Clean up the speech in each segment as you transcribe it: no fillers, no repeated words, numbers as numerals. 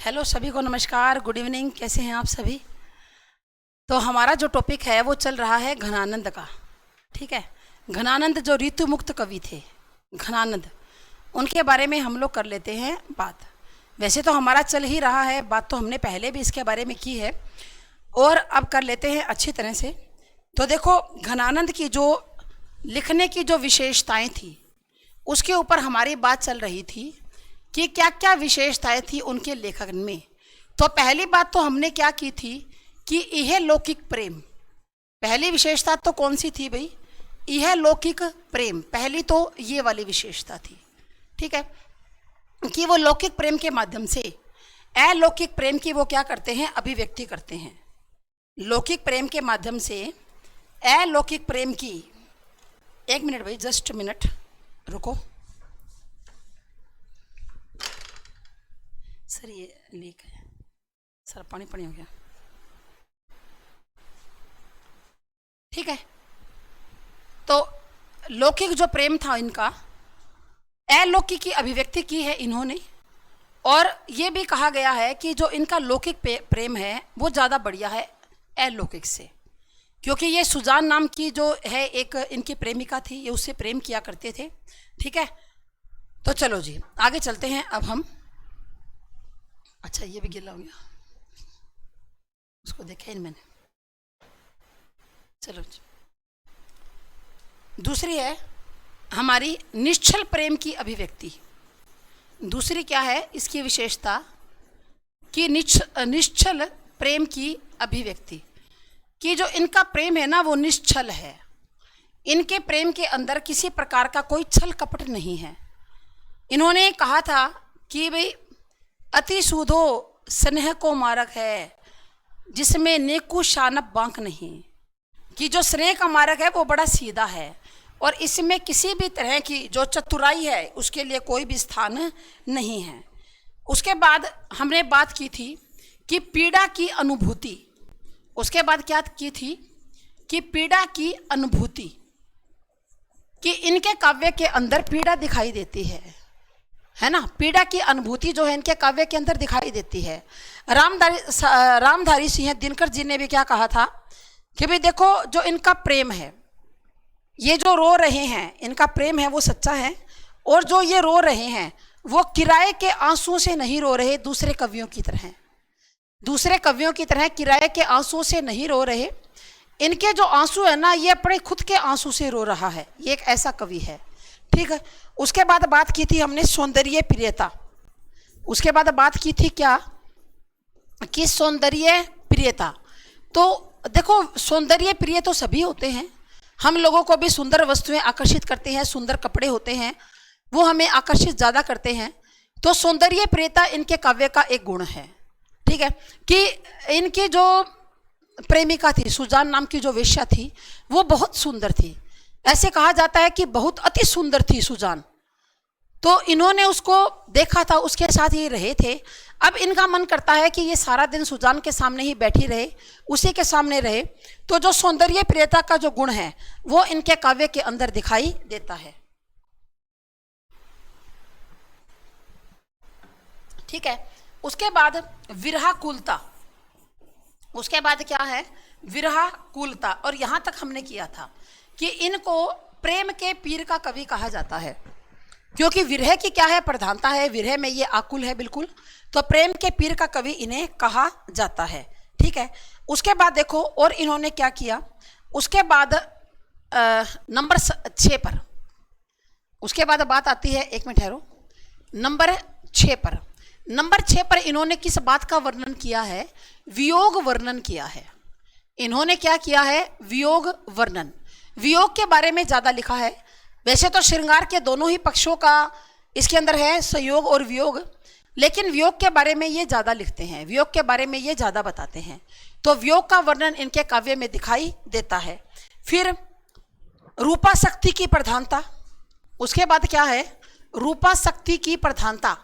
Hello सभी को नमस्कार, गुड इवनिंग। कैसे हैं आप सभी? तो हमारा जो टॉपिक है वो चल रहा है घनानंद का। ठीक है, घनानंद जो ऋतु मुक्त कवि थे, घनानंद, उनके बारे में हम लोग कर लेते हैं बात। वैसे तो हमारा चल ही रहा है, बात तो हमने पहले भी इसके बारे में की है और अब कर लेते हैं अच्छी तरह से। तो देखो, घनानंद की जो लिखने की जो विशेषताएं थी उसके ऊपर हमारी बात चल रही थी कि क्या क्या विशेषताएं थी उनके लेखन में। तो पहली बात तो हमने क्या की थी कि यह लौकिक प्रेम, पहली विशेषता तो कौन सी थी भाई? यह लौकिक प्रेम, पहली तो ये वाली विशेषता थी। ठीक है, कि वो लौकिक प्रेम के माध्यम से अलौकिक प्रेम की वो क्या करते हैं, अभिव्यक्ति करते हैं। लौकिक प्रेम के माध्यम से अलौकिक प्रेम की, एक मिनट भाई, जस्ट मिनट रुको सर, ये लीक है सर, पानी पानी हो गया। ठीक है, तो लौकिक जो प्रेम था इनका, अलौकिक की अभिव्यक्ति की है इन्होंने। और ये भी कहा गया है कि जो इनका लौकिक प्रेम है वो ज़्यादा बढ़िया है अलौकिक से, क्योंकि ये सुजान नाम की जो है एक इनकी प्रेमिका थी, ये उससे प्रेम किया करते थे। ठीक है, तो चलो जी आगे चलते हैं अब हम। अच्छा, ये भी गिला हो गया, उसको देखा ही नहीं मैंने। चलो जी, दूसरी है हमारी निश्चल प्रेम की अभिव्यक्ति। दूसरी क्या है इसकी विशेषता कि निश्चल प्रेम की अभिव्यक्ति, कि जो इनका प्रेम है ना वो निश्चल है। इनके प्रेम के अंदर किसी प्रकार का कोई छल कपट नहीं है। इन्होंने कहा था कि भाई अति सूधो स्नेह को मारक है, जिसमें नेकु शानब बांक नहीं, कि जो स्नेह का मारक है वो बड़ा सीधा है और इसमें किसी भी तरह की जो चतुराई है उसके लिए कोई भी स्थान नहीं है। उसके बाद हमने बात की थी कि पीड़ा की अनुभूति। उसके बाद क्या की थी कि पीड़ा की अनुभूति, कि इनके काव्य के अंदर पीड़ा दिखाई देती है ना। पीड़ा की अनुभूति जो है इनके काव्य के अंदर दिखाई देती है। रामधारी सिंह दिनकर जी ने भी क्या कहा था कि भाई देखो, जो इनका प्रेम है, ये जो रो रहे हैं, इनका प्रेम है वो सच्चा है, और जो ये रो रहे हैं वो किराए के आंसुओं से नहीं रो रहे, दूसरे कवियों की तरह, दूसरे कवियों की तरह किराए के आंसुओं से नहीं रो रहे। इनके जो आंसू है ना, ये अपने खुद के आंसू से रो रहा है। ये एक ऐसा कवि है। ठीक है, उसके बाद बात की थी हमने सौंदर्य प्रियता। उसके बाद बात की थी क्या कि सौंदर्य प्रियता। तो देखो, सौंदर्य प्रिय तो सभी होते हैं, हम लोगों को भी सुंदर वस्तुएं आकर्षित करते हैं, सुंदर कपड़े होते हैं वो हमें आकर्षित ज़्यादा करते हैं। तो सौंदर्य प्रियता इनके काव्य का एक गुण है। ठीक है, कि इनकी जो प्रेमिका थी, सुजान नाम की जो वेश्या थी, वो बहुत सुंदर थी। ऐसे कहा जाता है कि बहुत अति सुंदर थी सुजान। तो इन्होंने उसको देखा था, उसके साथ ही रहे थे। अब इनका मन करता है कि ये सारा दिन सुजान के सामने ही बैठी रहे, उसी के सामने रहे। तो जो सौंदर्य प्रियता का जो गुण है वो इनके काव्य के अंदर दिखाई देता है। ठीक है, उसके बाद विरहाकुलता। उसके बाद क्या है, विरहाकुलता। और यहाँ तक हमने किया था कि इनको प्रेम के पीर का कवि कहा जाता है, क्योंकि विरह की क्या है, प्रधानता है, विरह में ये आकुल है बिल्कुल। तो प्रेम के पीर का कवि इन्हें कहा जाता है। ठीक है, उसके बाद देखो और इन्होंने क्या किया। उसके बाद नंबर 6 पर, उसके बाद बात आती है, एक मिनट ठहरो, नंबर 6 पर। नंबर 6 पर इन्होंने किस बात का वर्णन किया है? वियोग वर्णन किया है। इन्होंने क्या किया है? वियोग वर्णन। वियोग के बारे में ज़्यादा लिखा है। वैसे तो श्रृंगार के दोनों ही पक्षों का इसके अंदर है, संयोग और वियोग, लेकिन वियोग के बारे में ये ज़्यादा लिखते हैं, वियोग के बारे में ये ज़्यादा बताते हैं। तो वियोग का वर्णन इनके काव्य में दिखाई देता है। फिर रूपाशक्ति की प्रधानता। उसके बाद क्या है? रूपाशक्ति की प्रधानता,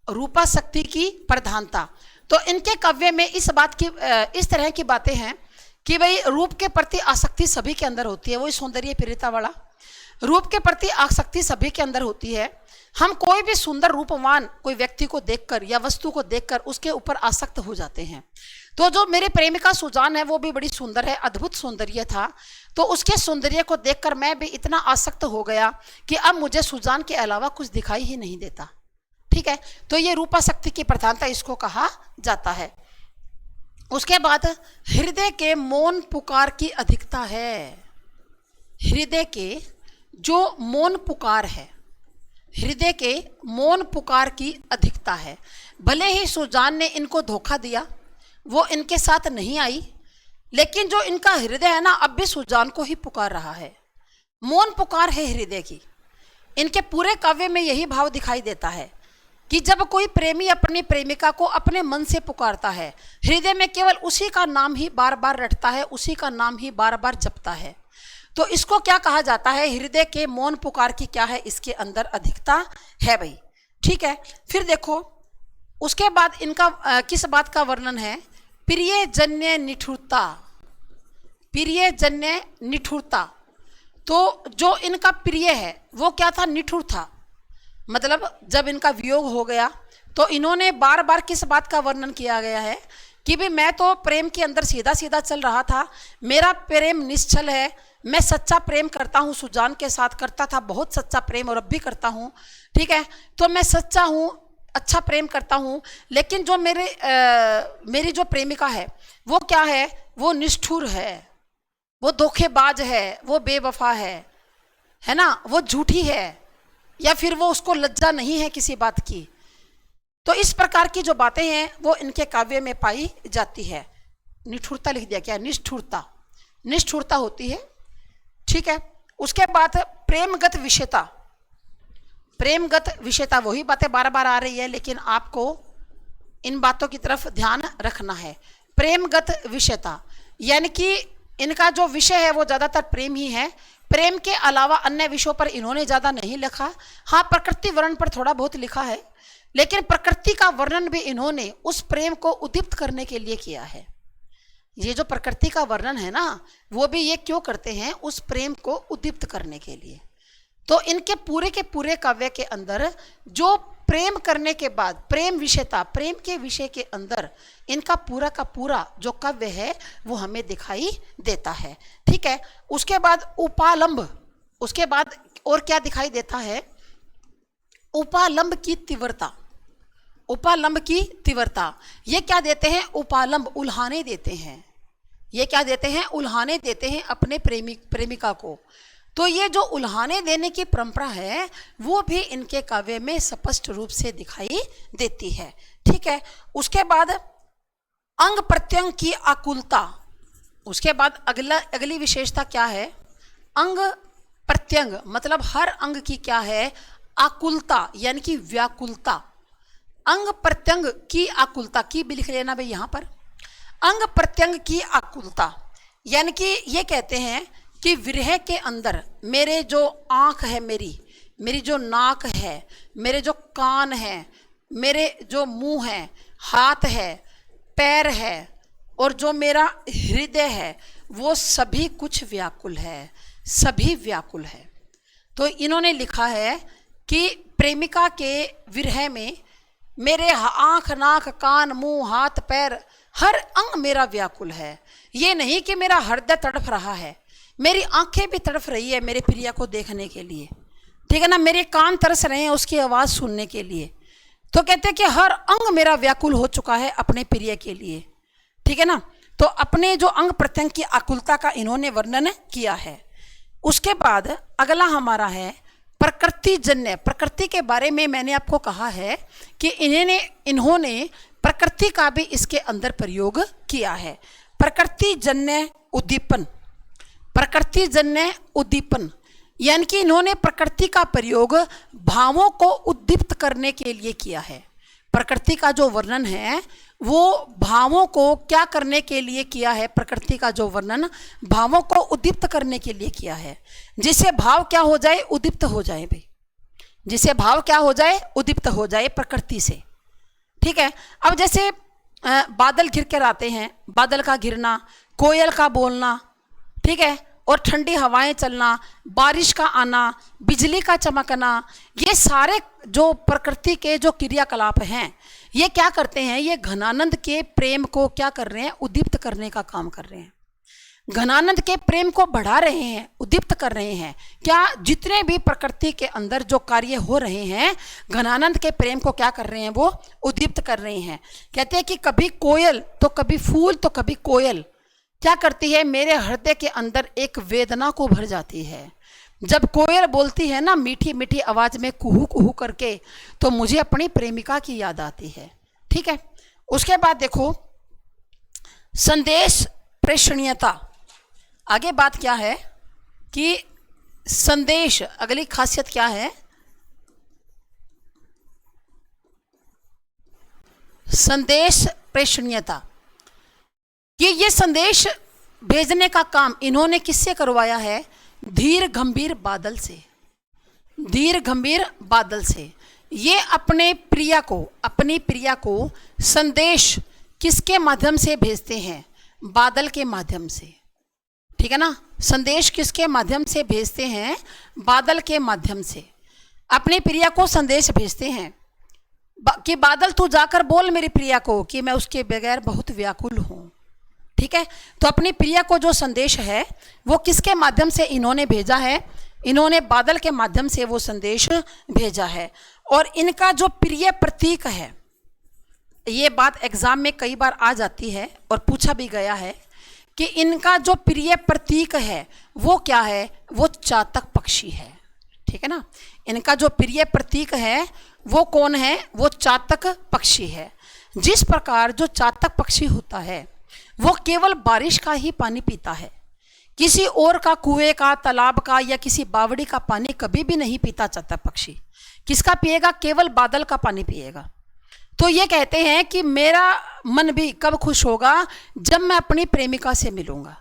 रूपाशक्ति की प्रधानता। तो इनके काव्य में इस बात की, इस तरह की बातें हैं कि भाई रूप के प्रति आसक्ति सभी के अंदर होती है, वही सौंदर्य प्रियता वाला। रूप के प्रति आसक्ति सभी के अंदर होती है। हम कोई भी सुंदर रूपवान कोई व्यक्ति को देखकर या वस्तु को देखकर उसके ऊपर आसक्त हो जाते हैं। तो जो मेरी प्रेमिका सुजान है वो भी बड़ी सुंदर है, अद्भुत सौंदर्य था। तो उसके सौंदर्य को देखकर मैं भी इतना आसक्त हो गया कि अब मुझे सुजान के अलावा कुछ दिखाई ही नहीं देता। ठीक है, तो ये रूपासक्ति की प्रधानता इसको कहा जाता है। उसके बाद हृदय के मौन पुकार की अधिकता है। हृदय के जो मौन पुकार है, हृदय के मौन पुकार की अधिकता है। भले ही सुजान ने इनको धोखा दिया, वो इनके साथ नहीं आई, लेकिन जो इनका हृदय है ना, अब भी सुजान को ही पुकार रहा है। मौन पुकार है हृदय की। इनके पूरे काव्य में यही भाव दिखाई देता है कि जब कोई प्रेमी अपनी प्रेमिका को अपने मन से पुकारता है, हृदय में केवल उसी का नाम ही बार बार रटता है, उसी का नाम ही बार बार जपता है, तो इसको क्या कहा जाता है? हृदय के मौन पुकार की क्या है? इसके अंदर अधिकता है भाई। ठीक है, फिर देखो उसके बाद इनका किस बात का वर्णन है? प्रिय जन्य निठुरता। प्रिय जन्य निठुरता, तो जो इनका प्रिय है वो क्या था? निठुर था। मतलब जब इनका वियोग हो गया तो इन्होंने बार बार किस बात का वर्णन किया गया है कि भाई मैं तो प्रेम के अंदर सीधा सीधा चल रहा था, मेरा प्रेम निश्चल है, मैं सच्चा प्रेम करता हूँ, सुजान के साथ करता था बहुत सच्चा प्रेम और अब भी करता हूँ। ठीक है, तो मैं सच्चा हूँ, अच्छा प्रेम करता हूँ, लेकिन जो मेरी जो प्रेमिका है वो क्या है? वो निष्ठुर है, वो धोखेबाज है, वो बेवफा है ना, वो झूठी है, या फिर वो उसको लज्जा नहीं है किसी बात की। तो इस प्रकार की जो बातें हैं वो इनके काव्य में पाई जाती है। निठुरता लिख दिया क्या? निष्ठुरता, निष्ठुरता होती है। ठीक है, उसके बाद प्रेमगत विषयता। प्रेमगत विषयता, वही बातें बार बार आ रही है, लेकिन आपको इन बातों की तरफ ध्यान रखना है। प्रेमगत विषयता यानी कि इनका जो विषय है वो ज़्यादातर प्रेम ही है। प्रेम के अलावा अन्य विषयों पर इन्होंने ज़्यादा नहीं लिखा। हाँ, प्रकृति वर्णन पर थोड़ा बहुत लिखा है, लेकिन प्रकृति का वर्णन भी इन्होंने उस प्रेम को उद्दीप्त करने के लिए किया है। ये जो प्रकृति का वर्णन है ना, वो भी ये क्यों करते हैं? उस प्रेम को उद्दीप्त करने के लिए। तो इनके पूरे के पूरे काव्य के अंदर जो प्रेम करने के बाद प्रेम विषयता, प्रेम के विषय के अंदर इनका पूरा का पूरा जो काव्य है वो हमें दिखाई देता है। ठीक है, उसके बाद उपालंब, उसके बाद और क्या दिखाई देता है? उपालंब की तीव्रता। उपालंब की तीव्रता, ये क्या देते हैं? उपालंब, उल्हाने देते हैं। ये क्या देते हैं? उल्हाने देते हैं अपने प्रेमिका को। तो ये जो उल्हाने देने की परंपरा है वो भी इनके काव्य में स्पष्ट रूप से दिखाई देती है। ठीक है, उसके बाद अंग प्रत्यंग की आकुलता। उसके बाद अगली विशेषता क्या है? अंग प्रत्यंग, मतलब हर अंग की क्या है? आकुलता, यानी कि व्याकुलता। अंग प्रत्यंग की आकुलता, की भी लिख लेना भाई यहाँ पर। अंग प्रत्यंग की आकुलता यानी कि ये कहते हैं कि विरह के अंदर मेरे जो आँख है, मेरी जो नाक है, मेरे जो कान है, मेरे जो मुंह है, हाथ है, पैर है और जो मेरा हृदय है, वो सभी कुछ व्याकुल है, सभी व्याकुल है। तो इन्होंने लिखा है कि प्रेमिका के विरह में मेरे आँख, नाक, कान, मुंह, हाथ, पैर, हर अंग मेरा व्याकुल है। ये नहीं कि मेरा हृदय तड़प रहा है, मेरी आंखें भी तड़प रही है मेरे प्रिया को देखने के लिए। ठीक है ना, मेरे कान तरस रहे हैं उसकी आवाज़ सुनने के लिए। तो कहते हैं कि हर अंग मेरा व्याकुल हो चुका है अपने प्रिय के लिए। ठीक है ना, तो अपने जो अंग प्रत्यंग की आकुलता का इन्होंने वर्णन किया है। उसके बाद अगला हमारा है प्रकृति जन्य। प्रकृति के बारे में मैंने आपको कहा है कि इन्होंने प्रकृति का भी इसके अंदर प्रयोग किया है। प्रकृति जन्य उद्दीपन, प्रकृति जन्य उद्दीपन यानी कि इन्होंने प्रकृति का प्रयोग भावों को उद्दीप्त करने के लिए किया है। प्रकृति का जो वर्णन है वो भावों को क्या करने के लिए किया है? प्रकृति का जो वर्णन भावों को उद्दीप्त करने के लिए किया है, जिससे भाव क्या हो जाए? उद्दीप्त हो जाए भाई, जिससे भाव क्या हो जाए? उद्दीप्त हो जाए प्रकृति से। ठीक है, अब जैसे बादल घिर कर आते हैं, बादल का घिरना, कोयल का बोलना, ठीक है, और ठंडी हवाएं चलना, बारिश का आना, बिजली का चमकना, ये सारे जो प्रकृति के जो क्रियाकलाप हैं, ये क्या करते हैं, ये घनानंद के प्रेम को क्या कर रहे हैं, उद्दीप्त करने का काम कर रहे हैं। घनानंद के प्रेम को बढ़ा रहे हैं, उद्दीप्त कर रहे हैं। क्या, जितने भी प्रकृति के अंदर जो कार्य हो रहे हैं, घनानंद के प्रेम को क्या कर रहे हैं, वो उद्दीप्त कर रहे हैं। कहते हैं कि कभी कोयल तो कभी फूल तो कभी कोयल क्या करती है, मेरे हृदय के अंदर एक वेदना को भर जाती है। जब कोयल बोलती है ना मीठी मीठी आवाज में कुहू कुहू करके, तो मुझे अपनी प्रेमिका की याद आती है। ठीक है, उसके बाद देखो संदेश प्रेषणीयता। आगे बात क्या है कि संदेश, अगली खासियत क्या है, संदेश प्रेषणीयता। कि ये संदेश भेजने का काम इन्होंने किससे करवाया है, धीर गंभीर बादल से। धीर गंभीर बादल से ये अपने प्रिया को, अपनी प्रिया को संदेश किसके माध्यम से भेजते हैं, बादल के माध्यम से। ठीक है ना, संदेश किसके माध्यम से भेजते हैं, बादल के माध्यम से अपनी प्रिया को संदेश भेजते हैं कि बादल तू जाकर बोल मेरी प्रिया को कि मैं उसके बगैर बहुत व्याकुल हूं। ठीक है, तो अपनी प्रिया को जो संदेश है वो किसके माध्यम से इन्होंने भेजा है, इन्होंने बादल के माध्यम से वो संदेश भेजा है। और इनका जो प्रिय प्रतीक है, ये बात एग्जाम में कई बार आ जाती है और पूछा भी गया है कि इनका जो प्रिय प्रतीक है वो क्या है, वो चातक पक्षी है। ठीक है ना, इनका जो प्रिय प्रतीक है वो कौन है, वो चातक पक्षी है। जिस प्रकार जो चातक पक्षी होता है वो केवल बारिश का ही पानी पीता है, किसी और का, कुएं का, तालाब का या किसी बावड़ी का पानी कभी भी नहीं पीता चातक पक्षी। किसका पिएगा, केवल बादल का पानी पिएगा। तो ये कहते हैं कि मेरा मन भी कब खुश होगा, जब मैं अपनी प्रेमिका से मिलूंगा।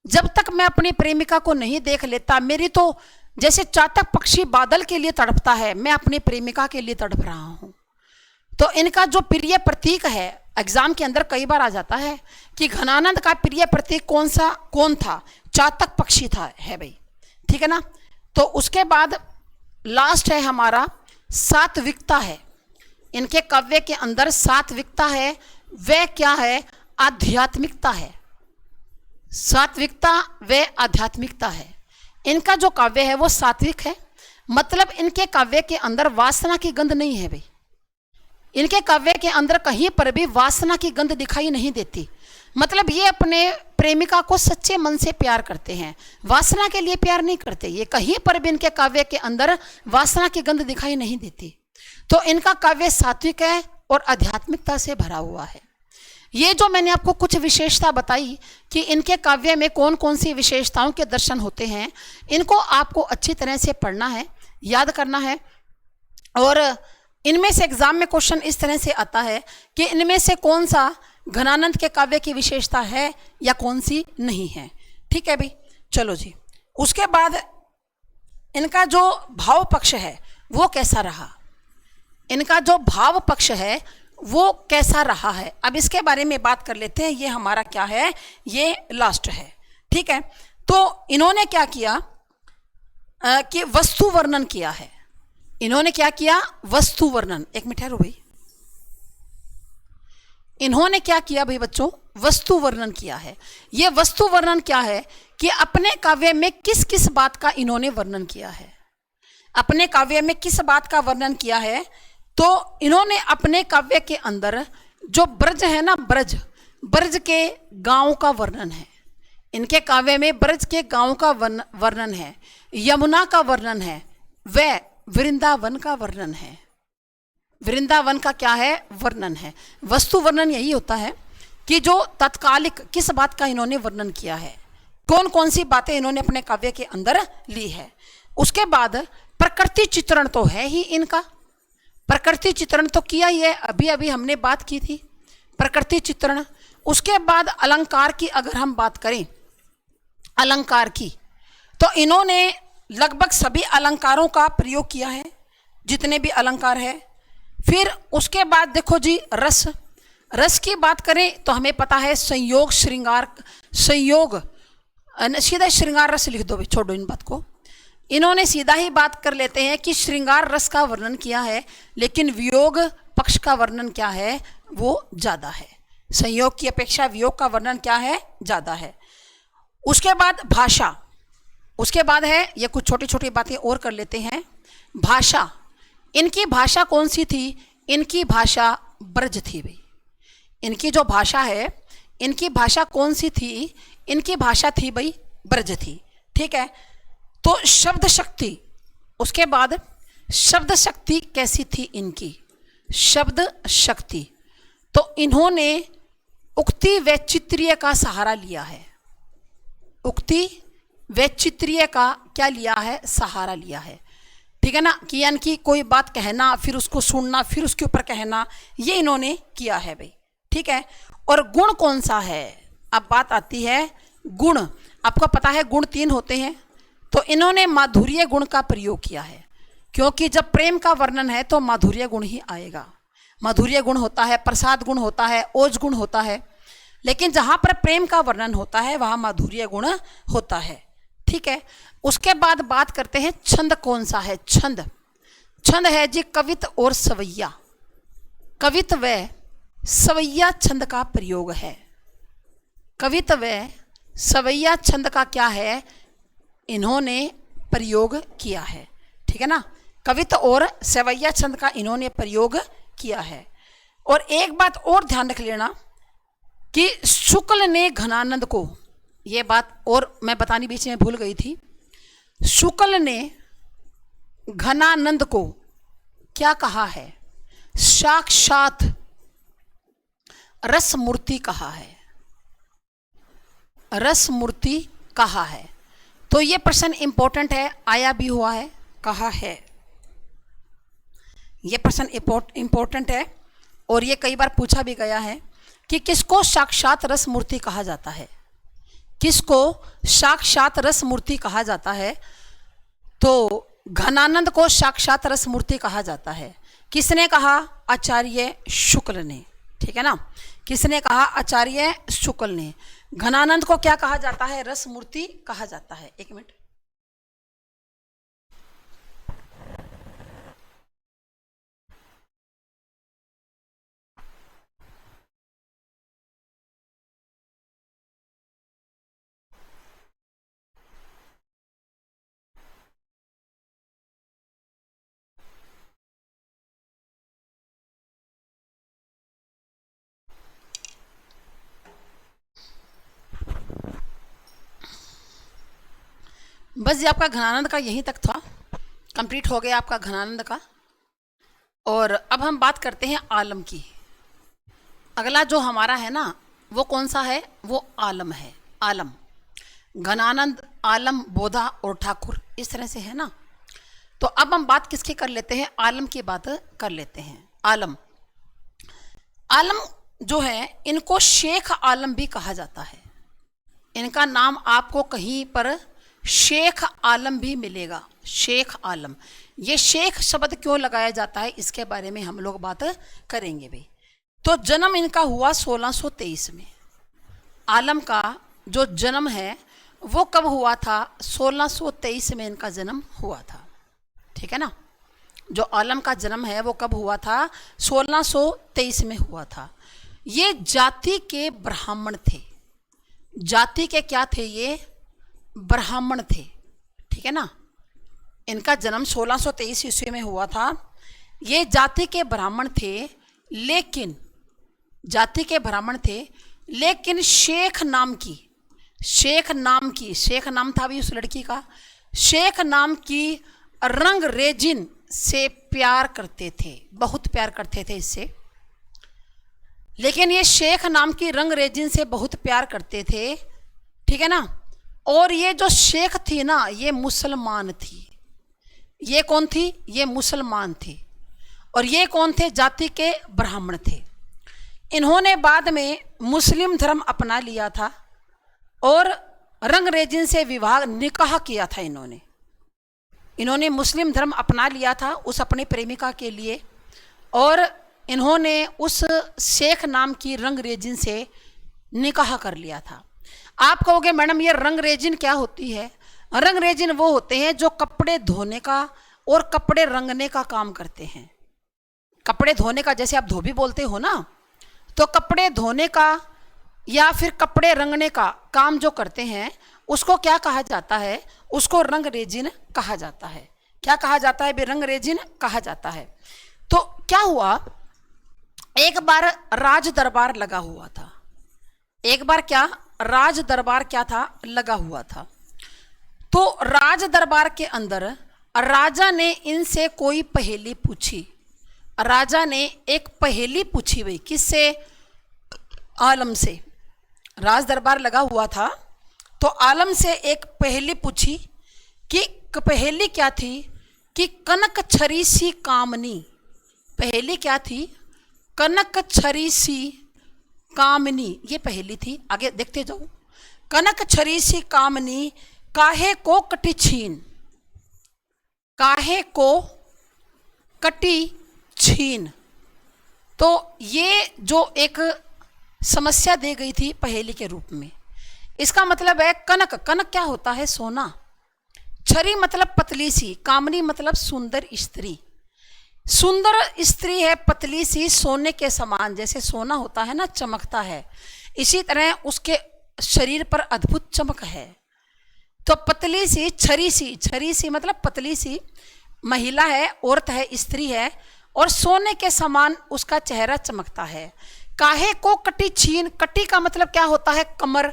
जब तक मैं अपनी प्रेमिका को नहीं देख लेता, मेरी तो जैसे चातक पक्षी बादल के लिए तड़पता है, मैं अपनी प्रेमिका के लिए तड़प रहा हूं। तो इनका जो प्रिय प्रतीक है, एग्जाम के अंदर कई बार आ जाता है कि घनानंद का प्रिय प्रतीक कौन था, चातक पक्षी था, है भाई। ठीक है ना, तो उसके बाद लास्ट है हमारा सात्विकता है। इनके काव्य के अंदर सात्विकता है, वह क्या है, आध्यात्मिकता है। सात्विकता व आध्यात्मिकता है। इनका जो काव्य है वो सात्विक है, मतलब इनके काव्य के अंदर वासना की गंध नहीं है भाई। इनके काव्य के अंदर कहीं पर भी वासना की गंध दिखाई नहीं देती। मतलब ये अपने प्रेमिका को सच्चे मन से प्यार करते हैं, वासना के लिए प्यार नहीं करते। ये कहीं पर भी इनके काव्य के अंदर वासना की गंध दिखाई नहीं देती। तो इनका काव्य सात्विक है और आध्यात्मिकता से भरा हुआ है। ये जो मैंने आपको कुछ विशेषता बताई कि इनके काव्य में कौन कौन सी विशेषताओं के दर्शन होते हैं, इनको आपको अच्छी तरह से पढ़ना है, याद करना है। और इनमें से एग्जाम में क्वेश्चन इस तरह से आता है कि इनमें से कौन सा घनानंद के काव्य की विशेषता है या कौन सी नहीं है। ठीक है भाई, चलो जी। उसके बाद इनका जो भाव पक्ष है वो कैसा रहा, इनका जो भाव पक्ष है वो कैसा रहा है, अब इसके बारे में बात कर लेते हैं। ये हमारा क्या है, ये लास्ट है। ठीक है, तो इन्होंने क्या किया कि वस्तु वर्णन किया है। इन्होंने क्या किया, वस्तु वर्णन। एक मिनट ठहरो भाई, इन्होंने क्या किया भाई बच्चों, वस्तु वर्णन किया है। ये वस्तु वर्णन क्या है कि अपने काव्य में किस किस बात का इन्होंने वर्णन किया है। अपने काव्य में किस बात का वर्णन किया है, तो इन्होंने अपने काव्य के अंदर जो ब्रज है ना, ब्रज के गांव का वर्णन है। इनके काव्य में ब्रज के गांव का वर्णन है, यमुना का वर्णन है, व वृंदावन का वर्णन है। वृंदावन का क्या है, वर्णन है। वस्तु वर्णन यही होता है कि जो तत्कालिक किस बात का इन्होंने वर्णन किया है, कौन कौन सी बातें इन्होंने अपने काव्य के अंदर ली है। उसके बाद प्रकृति चित्रण तो है ही इनका, प्रकृति चित्रण तो किया ही है, अभी अभी हमने बात की थी प्रकृति चित्रण। उसके बाद अलंकार की अगर हम बात करें, अलंकार की, तो इन्होंने लगभग सभी अलंकारों का प्रयोग किया है, जितने भी अलंकार है। फिर उसके बाद देखो जी, रस की बात करें तो हमें पता है संयोग श्रृंगार, संयोग सीधा श्रृंगार रस लिख दो, छोड़ो इन बात को। इन्होंने सीधा ही बात कर लेते हैं कि श्रृंगार रस का वर्णन किया है, लेकिन वियोग पक्ष का वर्णन क्या है, वो ज़्यादा है। संयोग की अपेक्षा वियोग का वर्णन क्या है, ज़्यादा है। उसके बाद भाषा, उसके बाद है, ये कुछ छोटी छोटी बातें और कर लेते हैं। भाषा, इनकी भाषा कौन सी थी? इनकी भाषा ब्रज थी भाई। इनकी जो भाषा है, इनकी भाषा कौन सी थी? इनकी भाषा थी भाई ब्रज थी। ठीक है, तो शब्द शक्ति, उसके बाद शब्द शक्ति कैसी थी इनकी? शब्द शक्ति, तो इन्होंने उक्ति वैचित्र्य का सहारा लिया है। उक्ति वैचित्र्य का क्या लिया है? सहारा लिया है। ठीक है ना, कि यानी कि कोई बात कहना, फिर उसको सुनना, फिर उसके ऊपर कहना, ये इन्होंने किया है भाई। ठीक है, और गुण कौन सा है? अब बात आती है गुण। आपको पता है गुण 3 होते हैं, तो इन्होंने माधुर्य गुण का प्रयोग किया है, क्योंकि जब प्रेम का वर्णन है तो माधुर्य गुण ही आएगा। माधुर्य गुण होता है, प्रसाद गुण होता है, ओज गुण होता है, लेकिन जहाँ पर प्रेम का वर्णन होता है वहाँ माधुर्य गुण होता है। ठीक है, उसके बाद बात करते हैं छंद कौन सा है? छंद, छंद है जी कवित और सवैया। कवित व सवैया छंद का प्रयोग है। कवित व सवैया छंद का क्या है? इन्होंने प्रयोग किया है। ठीक है ना, कवित और सवैया छंद का इन्होंने प्रयोग किया है। और एक बात और ध्यान रख लेना कि शुक्ल ने घनानंद को, ये बात और मैं बतानी बीच में भूल गई थी, शुक्ल ने घनानंद को क्या कहा है? साक्षात रसमूर्ति कहा है। रसमूर्ति कहा है। तो ये प्रश्न इंपॉर्टेंट है, आया भी हुआ है, कहा है। ये प्रश्न इंपॉर्टेंट है और ये कई बार पूछा भी गया है कि किसको साक्षात रसमूर्ति कहा जाता है? किसको साक्षात रसमूर्ति कहा जाता है? तो घनानंद को साक्षात रसमूर्ति कहा जाता है। किसने कहा? आचार्य शुक्ल ने। ठीक है ना, किसने कहा? आचार्य शुक्ल ने। घनानंद को क्या कहा जाता है? रसमूर्ति कहा जाता है। एक मिनट, बस ये आपका घनानंद का यहीं तक था, कंप्लीट हो गया आपका घनानंद का। और अब हम बात करते हैं आलम की। अगला जो हमारा है ना, वो कौन सा है? वो आलम है। आलम, घनानंद, आलम, बोधा और ठाकुर, इस तरह से है ना। तो अब हम बात किसकी कर लेते हैं? आलम की बात कर लेते हैं। आलम, आलम जो है, इनको शेख आलम भी कहा जाता है। इनका नाम आपको कहीं पर शेख आलम भी मिलेगा। शेख आलम, ये शेख शब्द क्यों लगाया जाता है, इसके बारे में हम लोग बात करेंगे भाई। तो जन्म इनका हुआ 1623 में। आलम का जो जन्म है वो कब हुआ था? 1623 में इनका जन्म हुआ था। ठीक है ना, जो आलम का जन्म है वो कब हुआ था? 1623 में हुआ था। ये जाति के ब्राह्मण थे। जाति के क्या थे? ये ब्राह्मण थे। ठीक है ना, इनका जन्म 1623 ईस्वी में हुआ था। ये जाति के ब्राह्मण थे, लेकिन जाति के ब्राह्मण थे, लेकिन शेख नाम था भी उस लड़की का, शेख नाम की रंग रेजिन से प्यार करते थे, बहुत प्यार करते थे इससे। लेकिन ये शेख नाम की रंग रेजिन से बहुत प्यार करते थे। ठीक है ना, और ये जो शेख थी ना, ये मुसलमान थी। ये कौन थी? ये मुसलमान थी। और ये कौन थे? जाति के ब्राह्मण थे। इन्होंने बाद में मुस्लिम धर्म अपना लिया था और रंगरेजिन से विवाह निकाह किया था। इन्होंने मुस्लिम धर्म अपना लिया था उस अपनी प्रेमिका के लिए, और इन्होंने उस शेख नाम की रंगरेजिन से निकाह कर लिया था। आप कहोगे मैडम ये रंग रेजिन क्या होती है? रंग रेजिन वो होते हैं जो कपड़े धोने का और कपड़े रंगने का काम करते हैं। कपड़े धोने का, जैसे आप धोबी बोलते हो ना, तो कपड़े धोने का या फिर कपड़े रंगने का काम जो करते हैं उसको क्या कहा जाता है? उसको रंग रेजिन कहा जाता है। क्या कहा जाता है? रंग रेजिन कहा जाता है। तो क्या हुआ, एक बार राज दरबार लगा हुआ था। एक बार क्या, राज दरबार क्या था? लगा हुआ था। तो राज दरबार के अंदर राजा ने इनसे कोई पहेली पूछी। राजा ने एक पहेली पूछी भाई, किससे? आलम से। राज दरबार लगा हुआ था तो आलम से एक पहेली पूछी कि पहेली क्या थी? कि कनक छरी सी कामनी। पहेली क्या थी? कनक छरी सी कामनी, ये पहेली थी। आगे देखते जाओ। कनक छरी सी कामनी काहे को कटी छीन। काहे को कटी छीन। तो ये जो एक समस्या दी गई थी पहेली के रूप में, इसका मतलब है कनक। कनक क्या होता है? सोना। छरी मतलब पतली सी, कामनी मतलब सुंदर स्त्री। सुंदर स्त्री है, पतली सी, सोने के समान। जैसे सोना होता है ना, चमकता है, इसी तरह उसके शरीर पर अद्भुत चमक है। तो पतली सी, छरी सी, छरी सी मतलब पतली सी महिला है, औरत है, स्त्री है, और सोने के समान उसका चेहरा चमकता है। काहे को कटी छीन। कटी का मतलब क्या होता है? कमर,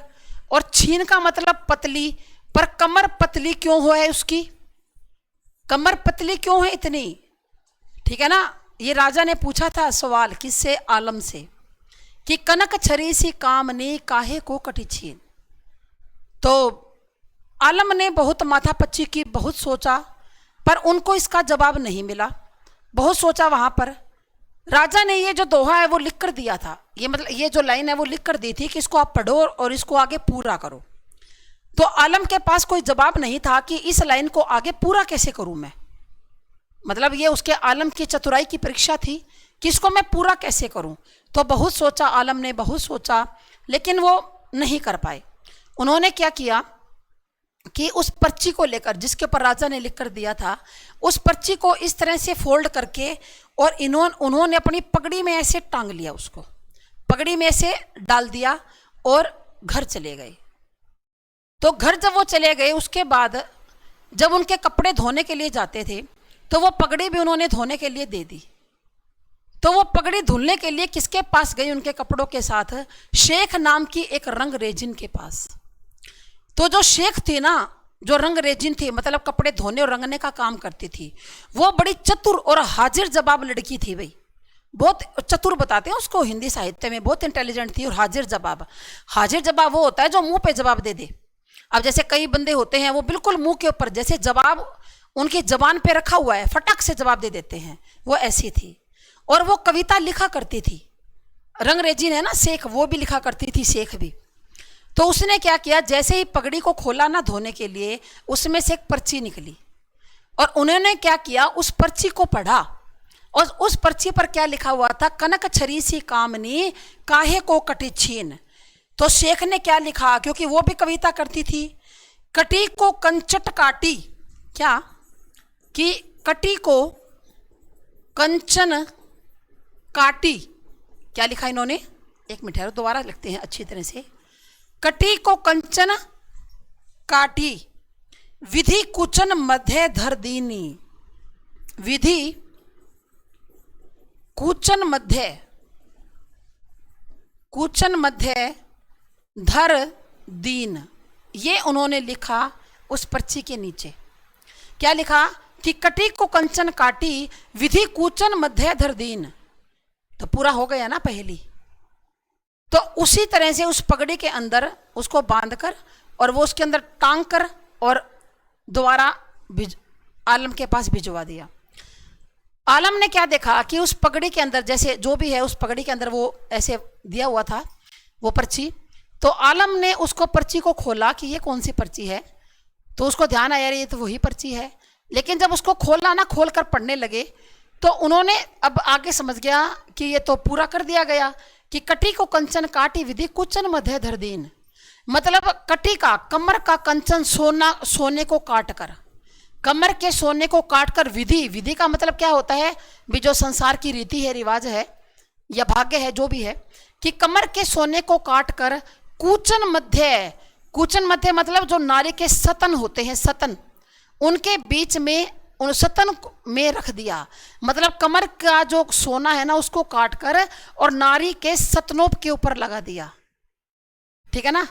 और छीन का मतलब पतली। पर कमर पतली क्यों हो है उसकी? कमर पतली क्यों है इतनी? ठीक है ना। ये राजा ने पूछा था सवाल, किससे? आलम से, कि कनक छरी सी कामनी काहे को कटी छीन। तो आलम ने बहुत माथापच्ची की, बहुत सोचा, पर उनको इसका जवाब नहीं मिला। बहुत सोचा वहां पर। राजा ने ये जो दोहा है वो लिख कर दिया था। ये मतलब ये जो लाइन है वो लिख कर दी थी कि इसको आप पढ़ो और इसको आगे पूरा करो। तो आलम के पास कोई जवाब नहीं था कि इस लाइन को आगे पूरा कैसे करूं मैं। मतलब ये उसके आलम की चतुराई की परीक्षा थी कि इसको मैं पूरा कैसे करूं। तो बहुत सोचा आलम ने, बहुत सोचा, लेकिन वो नहीं कर पाए। उन्होंने क्या किया कि उस पर्ची को लेकर, जिसके ऊपर राजा ने लिख कर दिया था, उस पर्ची को इस तरह से फोल्ड करके और उन्होंने अपनी पगड़ी में ऐसे टांग लिया, उसको पगड़ी में ऐसे डाल दिया और घर चले गए। तो घर जब वो चले गए, उसके बाद जब उनके कपड़े धोने के लिए जाते थे तो वो पगड़ी भी उन्होंने धोने के लिए दे दी। तो वो पगड़ी धुलने के लिए किसके पास गई उनके कपड़ों के साथ? शेख नाम की एक रंग रेजिन के पास। तो जो शेख थी ना, जो रंग रेजिन थी, मतलब कपड़े धोने और रंगने का काम करती थी, वो बड़ी चतुर और हाजिर जवाब लड़की थी भाई। बहुत चतुर बताते हैं उसको हिंदी साहित्य में, बहुत इंटेलिजेंट थी। और हाजिर जवाब, हाजिर जवाब वो होता है जो मुंह पे जवाब दे दे। अब जैसे कई बंदे होते हैं वो बिल्कुल मुंह के ऊपर, जैसे जवाब उनकी जबान पे रखा हुआ है, फटाक से जवाब दे देते हैं, वो ऐसी थी। और वो कविता लिखा करती थी। रंग रेजिन है ना शेख, वो भी लिखा करती थी, शेख भी। तो उसने क्या किया, जैसे ही पगड़ी को खोला ना धोने के लिए, उसमें से एक पर्ची निकली और उन्होंने क्या किया, उस पर्ची को पढ़ा। और उस पर्ची पर क्या लिखा हुआ था? कनक छरी सी कामनी काहे को कटी छीन। तो शेख ने क्या लिखा, क्योंकि वो भी कविता करती थी, कटी को कंचट काटी। क्या? कि कटी को कंचन काटी। क्या लिखा इन्होंने? एक मिनट है, दोबारा लिखते हैं अच्छी तरह से। कटी को कंचन काटी, विधि कुचन मध्य धर दीनी। विधि कुचन मध्य, कुचन मध्य धर दीन, ये उन्होंने लिखा उस पर्ची के नीचे। क्या लिखा? कि कटी को कंचन काटी, विधि कुचन मध्य धर दीन। तो पूरा हो गया ना पहली। तो उसी तरह से उस पगड़ी के अंदर उसको बांधकर और वो उसके अंदर टांग कर और दोबारा आलम के पास भिजवा दिया। आलम ने क्या देखा कि उस पगड़ी के अंदर, जैसे जो भी है उस पगड़ी के अंदर वो ऐसे दिया हुआ था वो पर्ची। तो आलम ने उसको पर्ची को खोला कि ये कौन सी पर्ची है। तो उसको ध्यान आया ये तो वही पर्ची है। लेकिन जब उसको खोला ना, खोल कर पढ़ने लगे, तो उन्होंने अब आगे समझ गया कि ये तो पूरा कर दिया गया कि कटी को कंचन काटी, विधि कुचन मध्य धर दीन। मतलब कटी का, कमर का कंचन सोना, सोने को काट कर, कमर के सोने को काट कर, विधि, विधि का मतलब क्या होता है भी, जो संसार की रीति है, रिवाज है या भाग्य है, जो भी है, कि कमर के सोने को काट कर कूचन मध्य, कूचन मध्य मतलब जो नारी के सतन होते हैं, सतन, उनके बीच में, उन सतन में रख दिया। मतलब कमर का जो सोना है ना उसको काट कर और नारी के सतनों के ऊपर लगा दिया, ठीक है ना।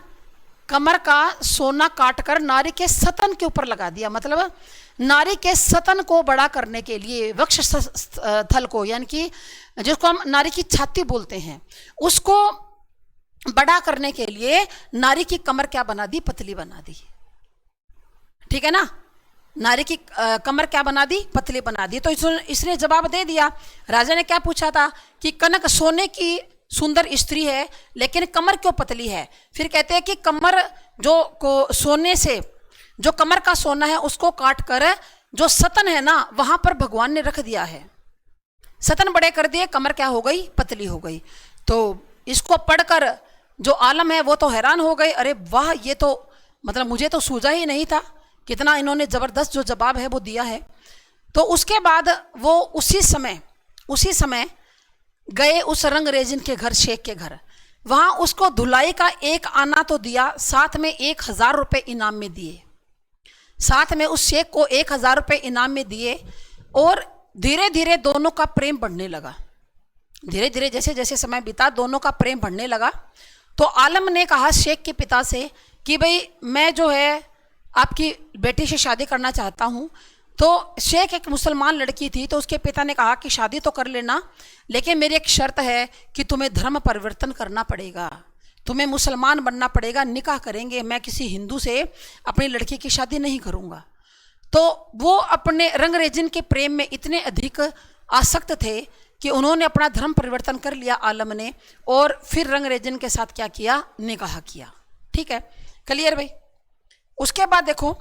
कमर का सोना काट कर नारी के सतन के ऊपर लगा दिया, मतलब नारी के सतन को बड़ा करने के लिए, वक्ष स्थल को, यानी कि जिसको हम नारी की छाती बोलते हैं, उसको बड़ा करने के लिए नारी की कमर क्या बना दी, पतली बना दी, ठीक है ना। नारी की कमर क्या बना दी, पतली बना दी। तो इसने जवाब दे दिया। राजा ने क्या पूछा था कि कनक सोने की सुंदर स्त्री है लेकिन कमर क्यों पतली है। फिर कहते हैं कि कमर जो को सोने से, जो कमर का सोना है उसको काट कर जो सतन है ना वहां पर भगवान ने रख दिया है, सतन बड़े कर दिए, कमर क्या हो गई, पतली हो गई। तो इसको पढ़कर जो आलम है वो तो हैरान हो गए, अरे वाह, ये तो मतलब मुझे तो सूझा ही नहीं था, कितना इन्होंने जबरदस्त जो जवाब है वो दिया है। तो उसके बाद वो उसी समय गए उस रंगरेजिन के घर, शेख के घर। वहां उसको धुलाई का एक आना तो दिया, साथ में 1000 रुपये इनाम में दिए, साथ में उस शेख को 1000 रुपये इनाम में दिए। और धीरे धीरे दोनों का प्रेम बढ़ने लगा, धीरे धीरे जैसे जैसे समय बीता दोनों का प्रेम बढ़ने लगा। तो आलम ने कहा शेख के पिता से कि भाई मैं जो है आपकी बेटी से शादी करना चाहता हूँ। तो शेख एक मुसलमान लड़की थी, तो उसके पिता ने कहा कि शादी तो कर लेना, लेकिन मेरी एक शर्त है कि तुम्हें धर्म परिवर्तन करना पड़ेगा, तुम्हें मुसलमान बनना पड़ेगा, निकाह करेंगे, मैं किसी हिंदू से अपनी लड़की की शादी नहीं करूँगा। तो वो अपने रंगरेजिन के प्रेम में इतने अधिक आसक्त थे कि उन्होंने अपना धर्म परिवर्तन कर लिया आलम ने, और फिर रंगरेजिन के साथ क्या किया, निकाह किया। ठीक है, क्लियर भाई। उसके बाद देखो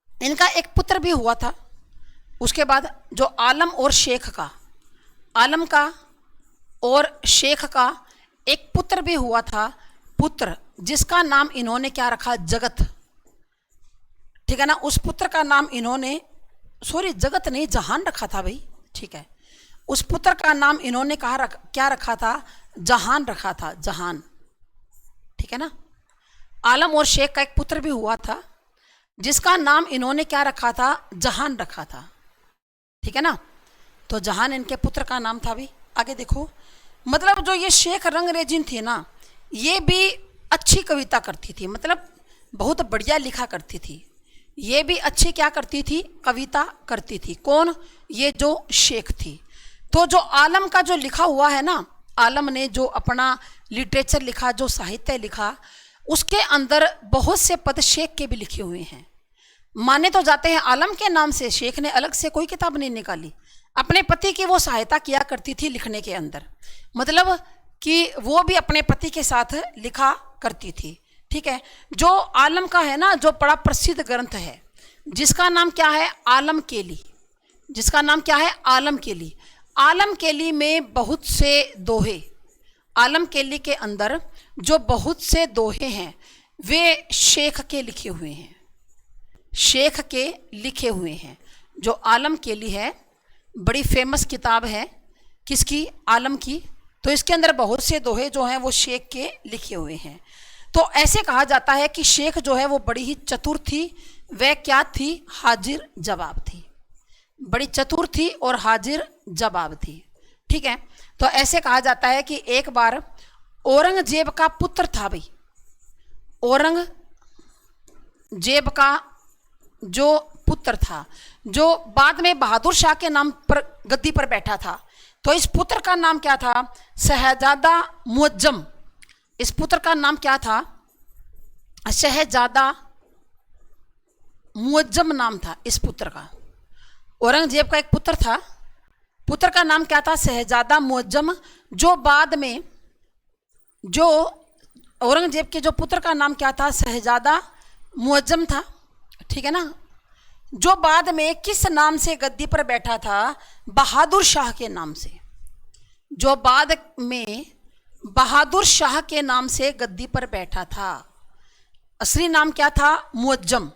इनका एक पुत्र भी हुआ था। उसके बाद जो आलम और शेख का, आलम का और शेख का एक पुत्र भी हुआ था, पुत्र जिसका नाम इन्होंने क्या रखा, जगत। ठीक है ना, उस पुत्र का नाम इन्होंने, सॉरी जगत नहीं, जहान रखा था भाई। ठीक है, उस पुत्र का नाम इन्होंने क्या रखा था, जहान रखा था, जहान। ठीक है ना, आलम और शेख का एक पुत्र भी हुआ था जिसका नाम इन्होंने क्या रखा था, जहान रखा था। ठीक है ना, तो जहान इनके पुत्र का नाम था भी। आगे देखो, मतलब जो ये शेख रंगरेजिन थी ना, ये भी अच्छी कविता करती थी, मतलब बहुत बढ़िया लिखा करती थी। ये भी अच्छी क्या करती थी, कविता करती थी। कौन, ये जो शेख थी। तो जो आलम का जो लिखा हुआ है ना, आलम ने जो अपना लिटरेचर लिखा, जो साहित्य लिखा, उसके अंदर बहुत से पद शेख के भी लिखे हुए हैं। माने तो जाते हैं आलम के नाम से, शेख ने अलग से कोई किताब नहीं निकाली, अपने पति की वो सहायता किया करती थी लिखने के अंदर, मतलब कि वो भी अपने पति के साथ लिखा करती थी। ठीक है, जो आलम का है ना, जो बड़ा प्रसिद्ध ग्रंथ है जिसका नाम क्या है, आलम केली, जिसका नाम क्या है, आलम केली। आलम केली में बहुत से दोहे, आलम केली के अंदर जो बहुत से दोहे हैं वे शेख के लिखे हुए हैं, शेख के लिखे हुए हैं। जो आलम केली है बड़ी फेमस किताब है, किसकी, आलम की। तो इसके अंदर बहुत से दोहे जो हैं वो शेख के लिखे हुए हैं। तो ऐसे कहा जाता है कि शेख जो है वो बड़ी ही चतुर थी, वह क्या थी, हाजिर जवाब थी, बड़ी चतुर थी और हाजिर जवाब थी। ठीक है, तो ऐसे कहा जाता है कि एक बार औरंगजेब का पुत्र था भाई, औरंगजेब का जो पुत्र था, जो बाद में बहादुर शाह के नाम पर गद्दी पर बैठा था। तो इस पुत्र का नाम क्या था, शहजादा मुअज्जम। इस पुत्र का नाम क्या था, शहजादा मुअज्जम नाम था इस पुत्र का। औरंगजेब का एक पुत्र था, पुत्र का नाम क्या था, शहजादा मुअज्जम। जो बाद में, जो औरंगजेब के जो पुत्र का नाम क्या था, शहजादा मुअज्जम था। ठीक है ना, जो बाद में किस नाम से गद्दी पर बैठा था, बहादुर शाह के नाम से। जो बाद में बहादुर शाह के नाम से गद्दी पर बैठा था, असली नाम क्या था? मुअज्जम।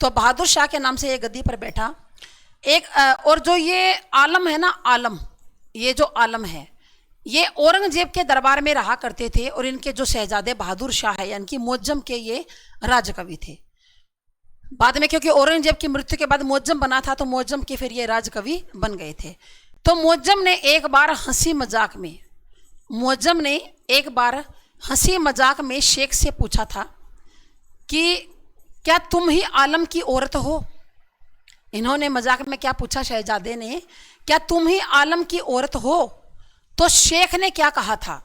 तो बहादुर शाह के नाम से ये गद्दी पर बैठा। एक और जो ये आलम है ना, आलम, ये जो आलम है, ये औरंगजेब के दरबार में रहा करते थे और इनके जो शहजादे बहादुर शाह है यानी कि मुअज्जम के ये राजकवि थे। बाद में क्योंकि औरंगजेब की मृत्यु के बाद मुअज्जम बना था तो मुअज्जम के फिर ये राजकवि बन गए थे। तो मुअज्जम ने एक बार हंसी मजाक में, मुअज्जम ने एक बार हंसी मजाक में शेख से पूछा था कि क्या तुम ही आलम की औरत हो? इन्होंने मजाक में क्या पूछा शहजादे ने, क्या तुम ही आलम की औरत हो? तो शेख ने क्या कहा था?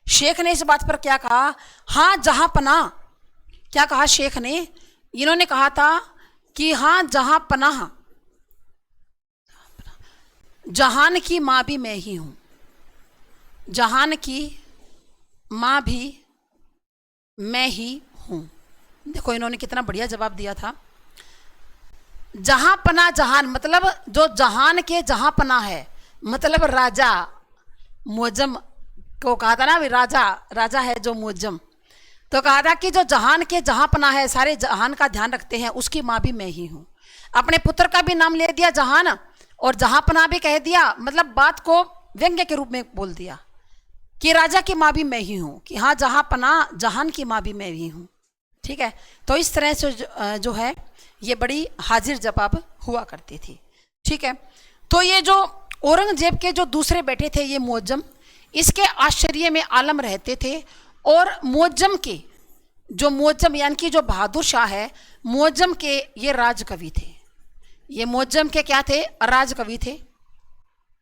शेख ने इस बात पर क्या कहा? हाँ जहां पनाह। क्या कहा शेख ने? इन्होंने कहा था कि हाँ जहां पनाह, जहान की माँ भी मैं ही हूं, जहान की माँ भी मैं ही हूं। देखो इन्होंने कितना बढ़िया जवाब दिया था। जहां पना जहान मतलब जो जहान के जहां पना है, मतलब राजा, मुअज्जम को कहा था ना, राजा, राजा है जो मुअज्जम, तो कहा था कि जो जहान के जहां पना है, सारे जहान का ध्यान रखते हैं, उसकी माँ भी मैं ही हूं। अपने पुत्र का भी नाम ले दिया जहान और जहां पना भी कह दिया, मतलब बात को व्यंग्य के रूप में बोल दिया कि राजा की माँ भी मैं ही हूं, कि हाँ जहां पना जहान की माँ भी मैं ही हूं। ठीक है, तो इस तरह से जो है ये बड़ी हाजिर जवाब हुआ करती थी। ठीक है, तो ये जो औरंगजेब के जो दूसरे बेटे थे ये मुअज्जम, इसके आश्चर्य में आलम रहते थे और मुअज्जम के जो मुअज्जम यानी कि जो बहादुर शाह है, मुअज्जम के ये राजकवि थे। ये मुअज्जम के क्या थे? राजकवि थे।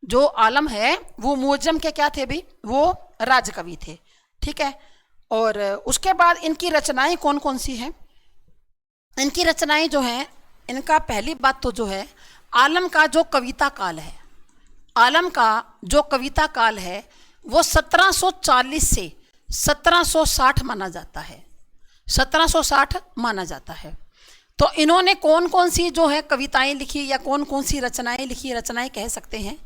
जो आलम है वो मुअज्जम के क्या थे भी? वो राजकवि थे। ठीक है, और उसके बाद इनकी रचनाएं कौन कौन सी हैं? इनकी रचनाएं जो हैं, इनका पहली बात तो जो है आलम का जो कविता काल है, आलम का जो कविता काल है वो 1740 से 1760 माना जाता है, 1760 माना जाता है। तो इन्होंने कौन कौन सी जो है कविताएं लिखी या कौन कौन सी रचनाएं लिखी, रचनाएं कह सकते हैं,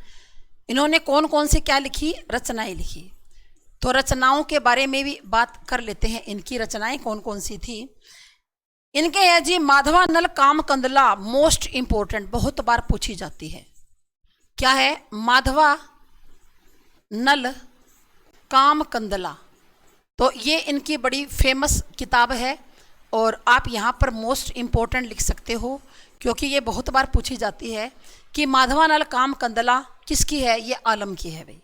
इन्होंने कौन कौन सी क्या लिखी? रचनाएं लिखी। तो रचनाओं के बारे में भी बात कर लेते हैं, इनकी रचनाएं कौन कौन सी थी। इनके है जी माधवा नल काम कंदला, मोस्ट इंपॉर्टेंट, बहुत बार पूछी जाती है। क्या है? माधवा नल काम कंदला। तो ये इनकी बड़ी फेमस किताब है और आप यहाँ पर मोस्ट इंपॉर्टेंट लिख सकते हो क्योंकि ये बहुत बार पूछी जाती है कि माधवा नल काम कंदला किसकी है? ये आलम की है भाई।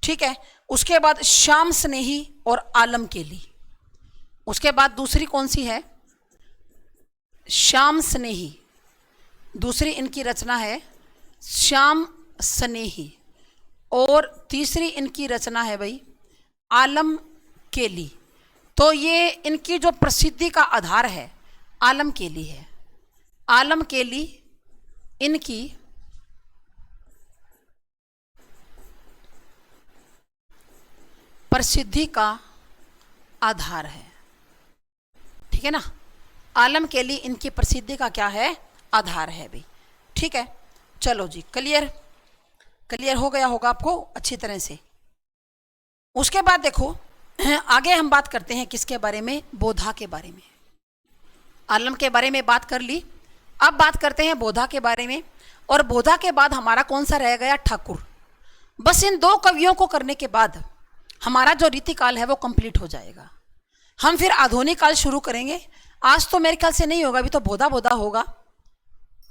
ठीक है, उसके बाद श्याम स्नेही और आलम केली। उसके बाद दूसरी कौन सी है? श्याम स्नेही, दूसरी इनकी रचना है श्याम स्नेही। और तीसरी इनकी रचना है भाई आलम केली। तो ये इनकी जो प्रसिद्धि का आधार है आलम केली है। आलम केली इनकी प्रसिद्धि का आधार है। ठीक है ना, आलम केली इनकी प्रसिद्धि का क्या है? आधार है भाई। ठीक है, चलो जी, क्लियर क्लियर हो गया होगा आपको अच्छी तरह से। उसके बाद देखो आगे हम बात करते हैं किसके बारे में? बोधा के बारे में। आलम के बारे में बात कर ली, अब बात करते हैं बोधा के बारे में। और बोधा के बाद हमारा कौन सा रह गया? ठाकुर। बस इन दो कवियों को करने के बाद हमारा जो रीतिकाल है वो कंप्लीट हो जाएगा। हम फिर आधुनिक काल शुरू करेंगे। आज तो मेरे ख्याल से नहीं होगा, अभी तो बोधा बोधा होगा,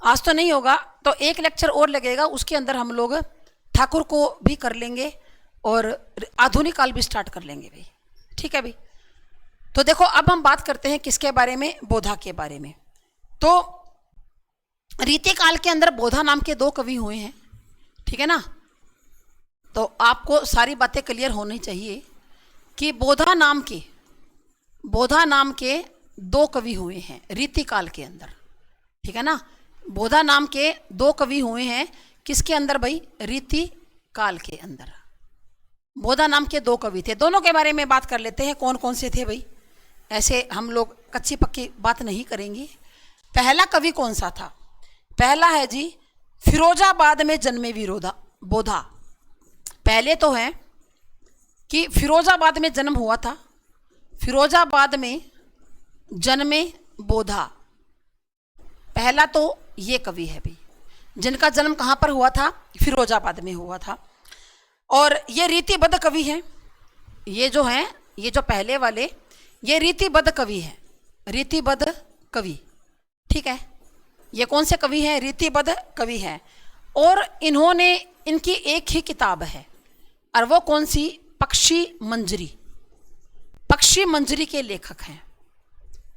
आज तो नहीं होगा। तो एक लेक्चर और लगेगा, उसके अंदर हम लोग ठाकुर को भी कर लेंगे और आधुनिक काल भी स्टार्ट कर लेंगे भाई। ठीक है भाई, तो देखो अब हम बात करते हैं किसके बारे में? बोधा के बारे में। तो रीतिकाल के अंदर बोधा नाम के दो कवि हुए हैं। ठीक है ना, तो आपको सारी बातें क्लियर होनी चाहिए कि बोधा नाम के दो कवि हुए हैं रीतिकाल के अंदर। ठीक है ना, बोधा नाम के दो कवि हुए हैं किसके अंदर भाई? रीतिकाल के अंदर बोधा नाम के दो कवि थे। दोनों के बारे में बात कर लेते हैं कौन कौन से थे भाई। ऐसे हम लोग कच्ची पक्की बात नहीं करेंगे। पहला कवि कौन सा था? पहला है जी फिरोजाबाद में जन्मे बोधा। पहले तो है कि फिरोजाबाद में जन्म हुआ था, फिरोजाबाद में जन्मे बोधा, पहला तो ये कवि है भाई, जिनका जन्म कहाँ पर हुआ था? फिरोजाबाद में हुआ था। और ये रीतिबद्ध कवि हैं। ये जो हैं, ये जो पहले वाले, ये रीतिबद्ध कवि हैं, रीतिबद्ध कवि। ठीक है, ये कौन से कवि हैं? रीतिबद्ध कवि हैं। और इन्होंने, इनकी एक ही किताब है, और वो कौन सी? पक्षी मंजरी। पक्षी मंजरी के लेखक हैं।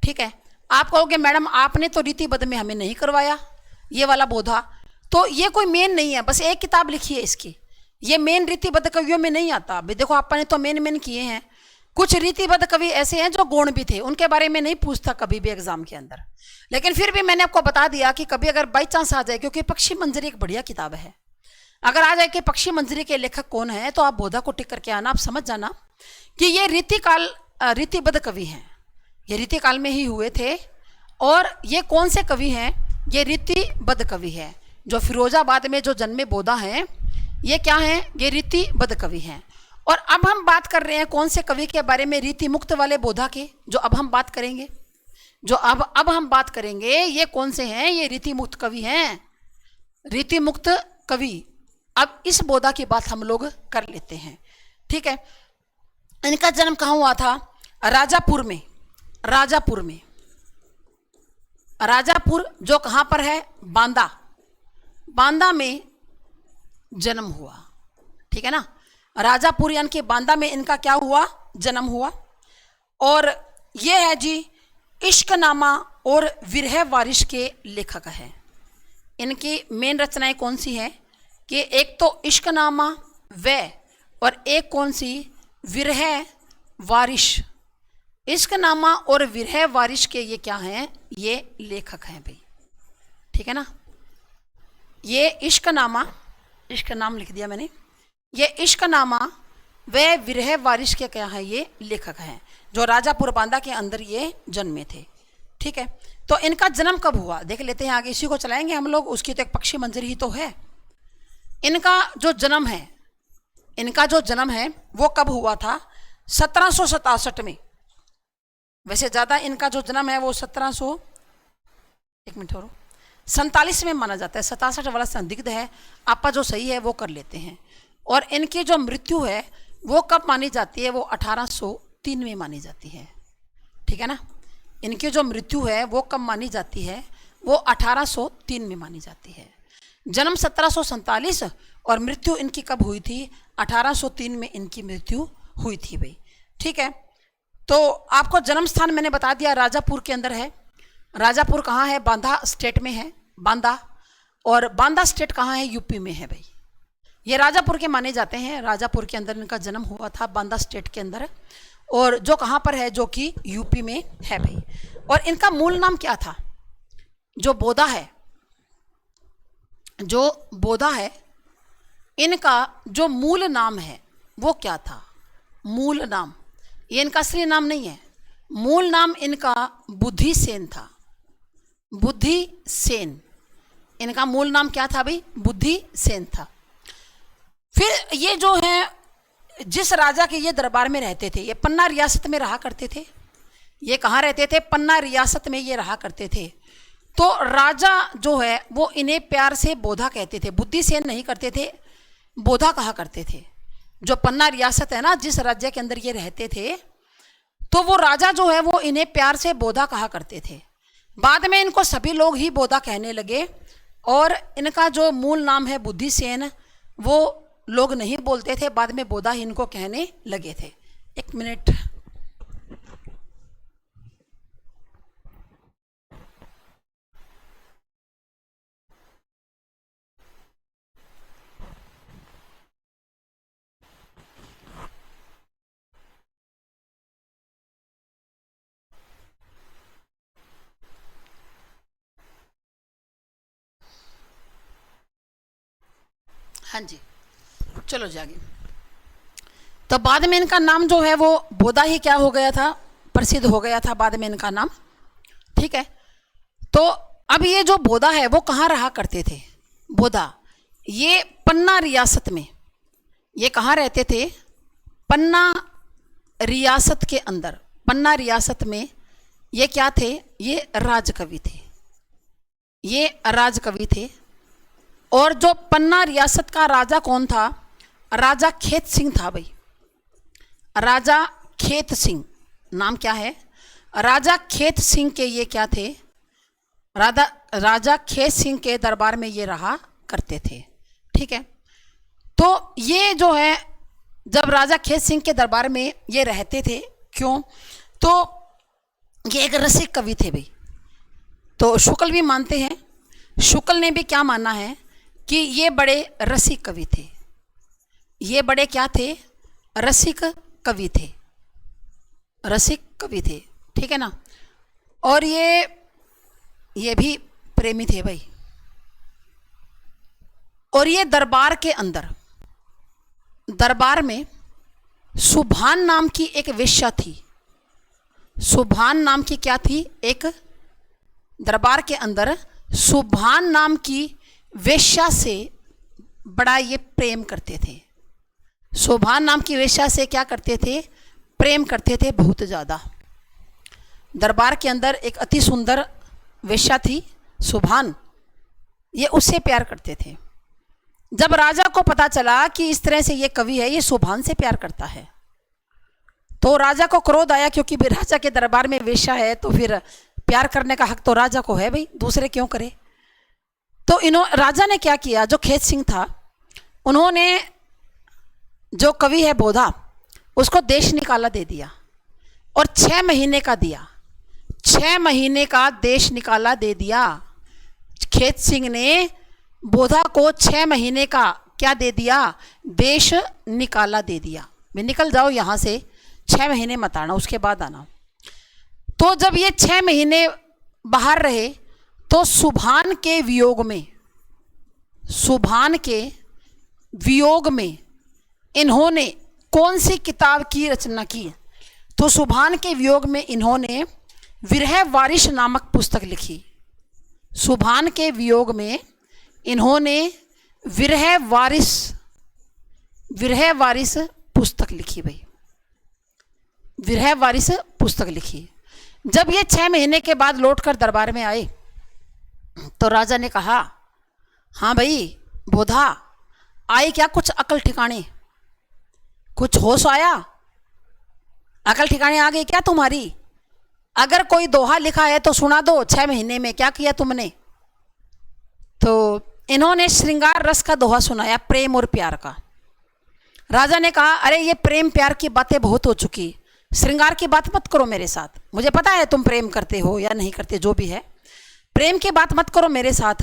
ठीक है, आप कहोगे मैडम आपने तो रीतिबद्ध में हमें नहीं करवाया ये वाला बोधा, तो ये कोई मेन नहीं है, बस एक किताब लिखी है इसकी, ये मेन रीतिबद्ध कवियों में नहीं आता। अभी देखो आपने तो मेन किए हैं। कुछ रीतिबद्ध कवि ऐसे हैं जो गौण भी थे, उनके बारे में नहीं पूछता कभी भी एग्जाम के अंदर, लेकिन फिर भी मैंने आपको बता दिया कि कभी अगर बाई चांस आ जाए, क्योंकि पक्षी मंजरी एक बढ़िया किताब है, अगर आ जाए कि पक्षी मंजरी के लेखक कौन है, तो आप बोधा को टिक करके आना, आप समझ जाना कि ये रीतिबद्ध कवि हैं, ये रीतिकाल में ही हुए थे। और ये कौन से कवि हैं? ये रीतिबद्ध कवि है। जो फिरोजाबाद में जो जन्मे बोधा हैं, ये क्या हैं? ये रीतिबद्ध कवि हैं। और अब हम बात कर रहे हैं कौन से कवि के बारे में? रीति मुक्त वाले बोधा के, जो अब हम बात करेंगे, जो अब हम बात करेंगे, ये कौन से हैं? ये रीति मुक्त कवि हैं, रीति मुक्त कवि। अब इस बोधा की बात हम लोग कर लेते हैं। ठीक है, इनका जन्म कहाँ हुआ था? राजापुर में। राजापुर में, राजापुर जो कहाँ पर है? बांदा। बांदा में जन्म हुआ। ठीक है ना, राजापुर यानी कि बांदा में इनका क्या हुआ? जन्म हुआ। और ये है जी इश्कनामा और विरह वारिश के लेखक हैं। इनकी मेन रचनाएं कौन सी हैं? कि एक तो इश्कनामा व, और एक कौन सी? विरह वारिश। इश्कनामा और विरह वारिश के ये क्या हैं? ये लेखक हैं भाई। ठीक है ना, ये इश्कनामा, इश्क नाम लिख दिया मैंने, ये इश्कनामा व विरह वारिश के क्या है? ये लेखक हैं, जो राजापुर बांदा के अंदर ये जन्मे थे। ठीक है, तो इनका जन्म कब हुआ देख लेते हैं, आगे इसी को चलाएंगे हम लोग। उसकी तो एक पक्षी मंजरी ही तो है। इनका जो जन्म है, इनका जो जन्म है वो कब हुआ था? 1767 में। वैसे ज़्यादा इनका जो जन्म है वो 47 में माना जाता है, 67 वाला संदिग्ध है, आपका जो सही है वो कर लेते हैं। और इनकी जो मृत्यु है वो कब मानी जाती है? वो 1803 में मानी जाती है। ठीक है ना, इनकी जो मृत्यु है वो कब मानी जाती है? वो 1803 में मानी जाती है। जन्म 1747 और मृत्यु इनकी कब हुई थी? 1803 में इनकी मृत्यु हुई थी भाई। ठीक है, तो आपको जन्म स्थान मैंने बता दिया, राजापुर के अंदर है। राजापुर कहाँ है? बांदा स्टेट में है, बांदा। और बांदा स्टेट कहाँ है? यूपी में है भाई। ये राजापुर के माने जाते हैं, राजापुर के अंदर इनका जन्म हुआ था, बांदा स्टेट के अंदर। और जो कहाँ पर है? जो कि यूपी में है भाई। और इनका मूल नाम क्या था? जो बोधा है, जो बोधा है, इनका जो मूल नाम है वो क्या था? मूल नाम, ये इनका असली नाम नहीं है, मूल नाम इनका बुद्धिसेन था। बुद्धिसेन, इनका मूल नाम क्या था भाई? बुद्धिसेन था। फिर ये जो है, जिस राजा के ये दरबार में रहते थे, ये पन्ना रियासत में रहा करते थे। ये कहाँ रहते थे? पन्ना रियासत में ये रहा करते थे। तो राजा जो है वो इन्हें प्यार से बोधा कहते थे, बुद्धिसेन नहीं करते थे, बोधा कहा करते थे। जो पन्ना रियासत है ना, जिस राज्य के अंदर ये रहते थे, तो वो राजा जो है वो इन्हें प्यार से बोधा कहा करते थे। बाद में इनको सभी लोग ही बोधा कहने लगे, और इनका जो मूल नाम है बुद्धिसेन, वो लोग नहीं बोलते थे, बाद में बोधा ही इनको कहने लगे थे। एक मिनट, हाँ जी, चलो जागे। तो बाद में इनका नाम जो है वो बोधा ही क्या हो गया था? प्रसिद्ध हो गया था बाद में इनका नाम। ठीक है, तो अब ये जो बोधा है वो कहाँ रहा करते थे? बोधा ये पन्ना रियासत में, ये कहाँ रहते थे? पन्ना रियासत के अंदर। पन्ना रियासत में ये क्या थे? ये राजकवि थे, ये राजकवि थे। और जो पन्ना रियासत का राजा कौन था? राजा खेत सिंह था भाई, राजा खेत सिंह। नाम क्या है? राजा खेत सिंह के ये क्या थे? राजा खेत सिंह के दरबार में ये रहा करते थे। ठीक है, तो ये जो है जब राजा खेत सिंह के दरबार में ये रहते थे, क्यों? तो ये एक रसिक कवि थे भाई। तो शुक्ल भी मानते हैं, शुक्ल ने भी क्या माना है कि ये बड़े रसिक कवि थे। ये बड़े क्या थे? रसिक कवि थे, रसिक कवि थे। ठीक है ना। और ये भी प्रेमी थे भाई। और ये दरबार के अंदर, दरबार में सुभान नाम की एक वेश्या थी। सुभान नाम की क्या थी? एक दरबार के अंदर सुभान नाम की वेश्या से बड़ा ये प्रेम करते थे। सुभान नाम की वेश्या से क्या करते थे? प्रेम करते थे बहुत ज़्यादा। दरबार के अंदर एक अति सुंदर वेश्या थी सुभान, ये उससे प्यार करते थे। जब राजा को पता चला कि इस तरह से ये कवि है, ये सुभान से प्यार करता है, तो राजा को क्रोध आया, क्योंकि राजा के दरबार में वेश्या है तो फिर प्यार करने का हक तो राजा को है भाई, दूसरे क्यों करे। तो राजा ने क्या किया, जो खेत सिंह था उन्होंने जो कवि है बोधा, उसको देश निकाला दे दिया और 6 महीने का दिया। 6 महीने का देश निकाला दे दिया। खेत सिंह ने बोधा को 6 महीने का क्या दे दिया? देश निकाला दे दिया। मैं निकल जाओ यहाँ से, 6 महीने मत आना, उसके बाद आना। तो जब ये 6 महीने बाहर रहे तो सुभान के वियोग में, सुभान के वियोग में इन्होंने कौन सी किताब की रचना की? तो सुभान के वियोग में इन्होंने विरह वारिश नामक पुस्तक लिखी। सुभान के वियोग में इन्होंने विरह वारिस पुस्तक लिखी भाई, विरह वारिस पुस्तक लिखी। जब ये 6 महीने के बाद लौटकर दरबार में आए तो राजा ने कहा, हाँ भाई बोधा, आई क्या कुछ अकल ठिकाने? कुछ होश आया? अकल ठिकाने आ गई क्या तुम्हारी? अगर कोई दोहा लिखा है तो सुना दो, 6 महीने में क्या किया तुमने? तो इन्होंने श्रृंगार रस का दोहा सुनाया, प्रेम और प्यार का। राजा ने कहा, अरे ये प्रेम प्यार की बातें बहुत हो चुकी, श्रृंगार की बात मत करो मेरे साथ। मुझे पता है तुम प्रेम करते हो या नहीं करते, जो भी है, प्रेम की बात मत करो मेरे साथ।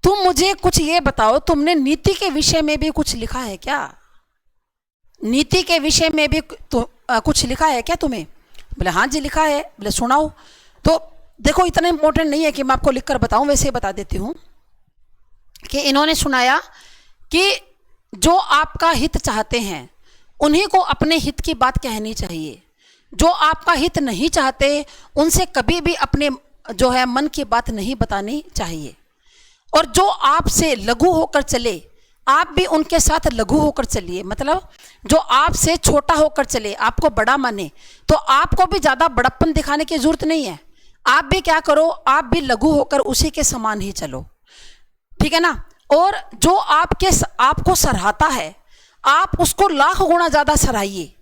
तुम मुझे कुछ ये बताओ, तुमने नीति के विषय में भी कुछ लिखा है क्या? नीति के विषय में भी कुछ लिखा है क्या तुम्हें? बोले हाँ जी लिखा है। बोले सुनाओ। तो देखो इतना इंपॉर्टेंट नहीं है कि मैं आपको लिखकर बताऊं, वैसे बता देती हूँ कि इन्होंने सुनाया कि जो आपका हित चाहते हैं उन्हीं को अपने हित की बात कहनी चाहिए। जो आपका हित नहीं चाहते उनसे कभी भी अपने जो है मन की बात नहीं बतानी चाहिए। और जो आपसे लघु होकर चले, आप भी उनके साथ लघु होकर चलिए। मतलब जो आपसे छोटा होकर चले, आपको बड़ा माने, तो आपको भी ज़्यादा बड़प्पन दिखाने की जरूरत नहीं है। आप भी क्या करो, आप भी लघु होकर उसी के समान ही चलो, ठीक है ना। और जो आपको सराहता है, आप उसको लाख गुना ज़्यादा सराहिए।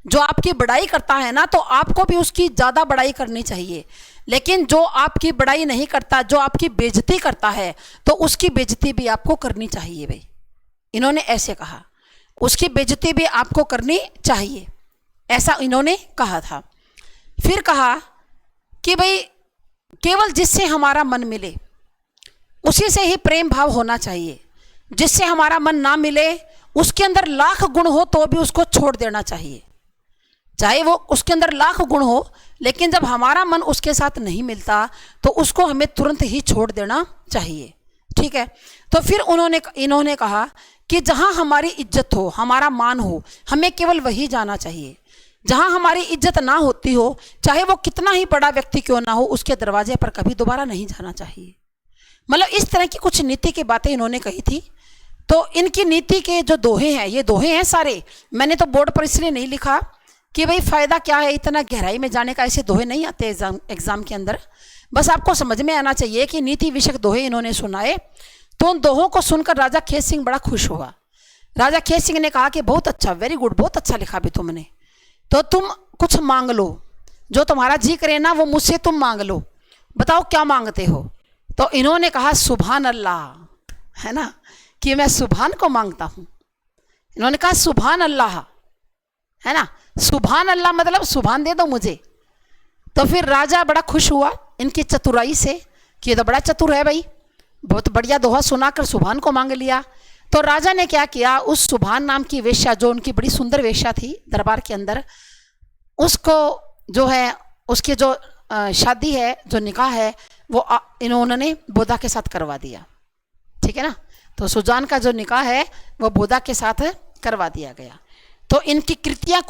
जो आपकी बड़ाई करता है ना, तो आपको भी उसकी ज़्यादा बड़ाई करनी चाहिए। लेकिन जो आपकी बड़ाई नहीं करता, जो आपकी बेइज्जती करता है, तो उसकी बेइज्जती भी आपको करनी चाहिए भाई। इन्होंने ऐसे कहा, उसकी बेइज्जती भी आपको करनी चाहिए, ऐसा इन्होंने कहा था। फिर कहा कि भाई केवल जिससे हमारा मन मिले उसी से ही प्रेम भाव होना चाहिए। जिससे हमारा मन ना मिले, उसके अंदर लाख गुण हो तो भी उसको छोड़ देना चाहिए। चाहे वो उसके अंदर लाख गुण हो, लेकिन जब हमारा मन उसके साथ नहीं मिलता तो उसको हमें तुरंत ही छोड़ देना चाहिए, ठीक है। तो फिर इन्होंने कहा कि जहाँ हमारी इज्जत हो, हमारा मान हो, हमें केवल वही जाना चाहिए। जहाँ हमारी इज्जत ना होती हो, चाहे वो कितना ही बड़ा व्यक्ति क्यों ना हो, उसके दरवाजे पर कभी दोबारा नहीं जाना चाहिए। मतलब इस तरह की कुछ नीति की बातें इन्होंने कही थी। तो इनकी नीति के जो दोहे हैं, ये दोहे हैं सारे, मैंने तो बोर्ड पर इसलिए नहीं लिखा कि भाई फ़ायदा क्या है इतना गहराई में जाने का, ऐसे दोहे नहीं आते एग्ज़ाम के अंदर। बस आपको समझ में आना चाहिए कि नीति विषयक दोहे इन्होंने सुनाए। तो उन दोहों को सुनकर राजा खेत सिंह बड़ा खुश हुआ। राजा खेत सिंह ने कहा कि बहुत अच्छा, वेरी गुड, बहुत अच्छा लिखा भी तुमने, तो तुम कुछ मांग लो, जो तुम्हारा जी करे ना वो मुझसे तुम मांग लो, बताओ क्या मांगते हो। तो इन्होंने कहा सुभान अल्लाह, है ना, कि मैं सुभान को मांगता हूँ। इन्होंने कहा सुभान अल्लाह, है ना, सुभान अल्लाह मतलब सुभान दे दो मुझे। तो फिर राजा बड़ा खुश हुआ इनकी चतुराई से कि ये तो बड़ा चतुर है भाई, बहुत बढ़िया दोहा सुनाकर सुभान को मांग लिया। तो राजा ने क्या किया, उस सुभान नाम की वेश्या, जो उनकी बड़ी सुंदर वेश्या थी दरबार के अंदर, उसको जो है उसकी जो शादी है, जो निकाह है, वो इन्होंने बोधा के साथ करवा दिया। ठीक है ना, तो सुजान का जो निकाह है वो बोधा के साथ करवा दिया गया। तो इनकी कृतियाँ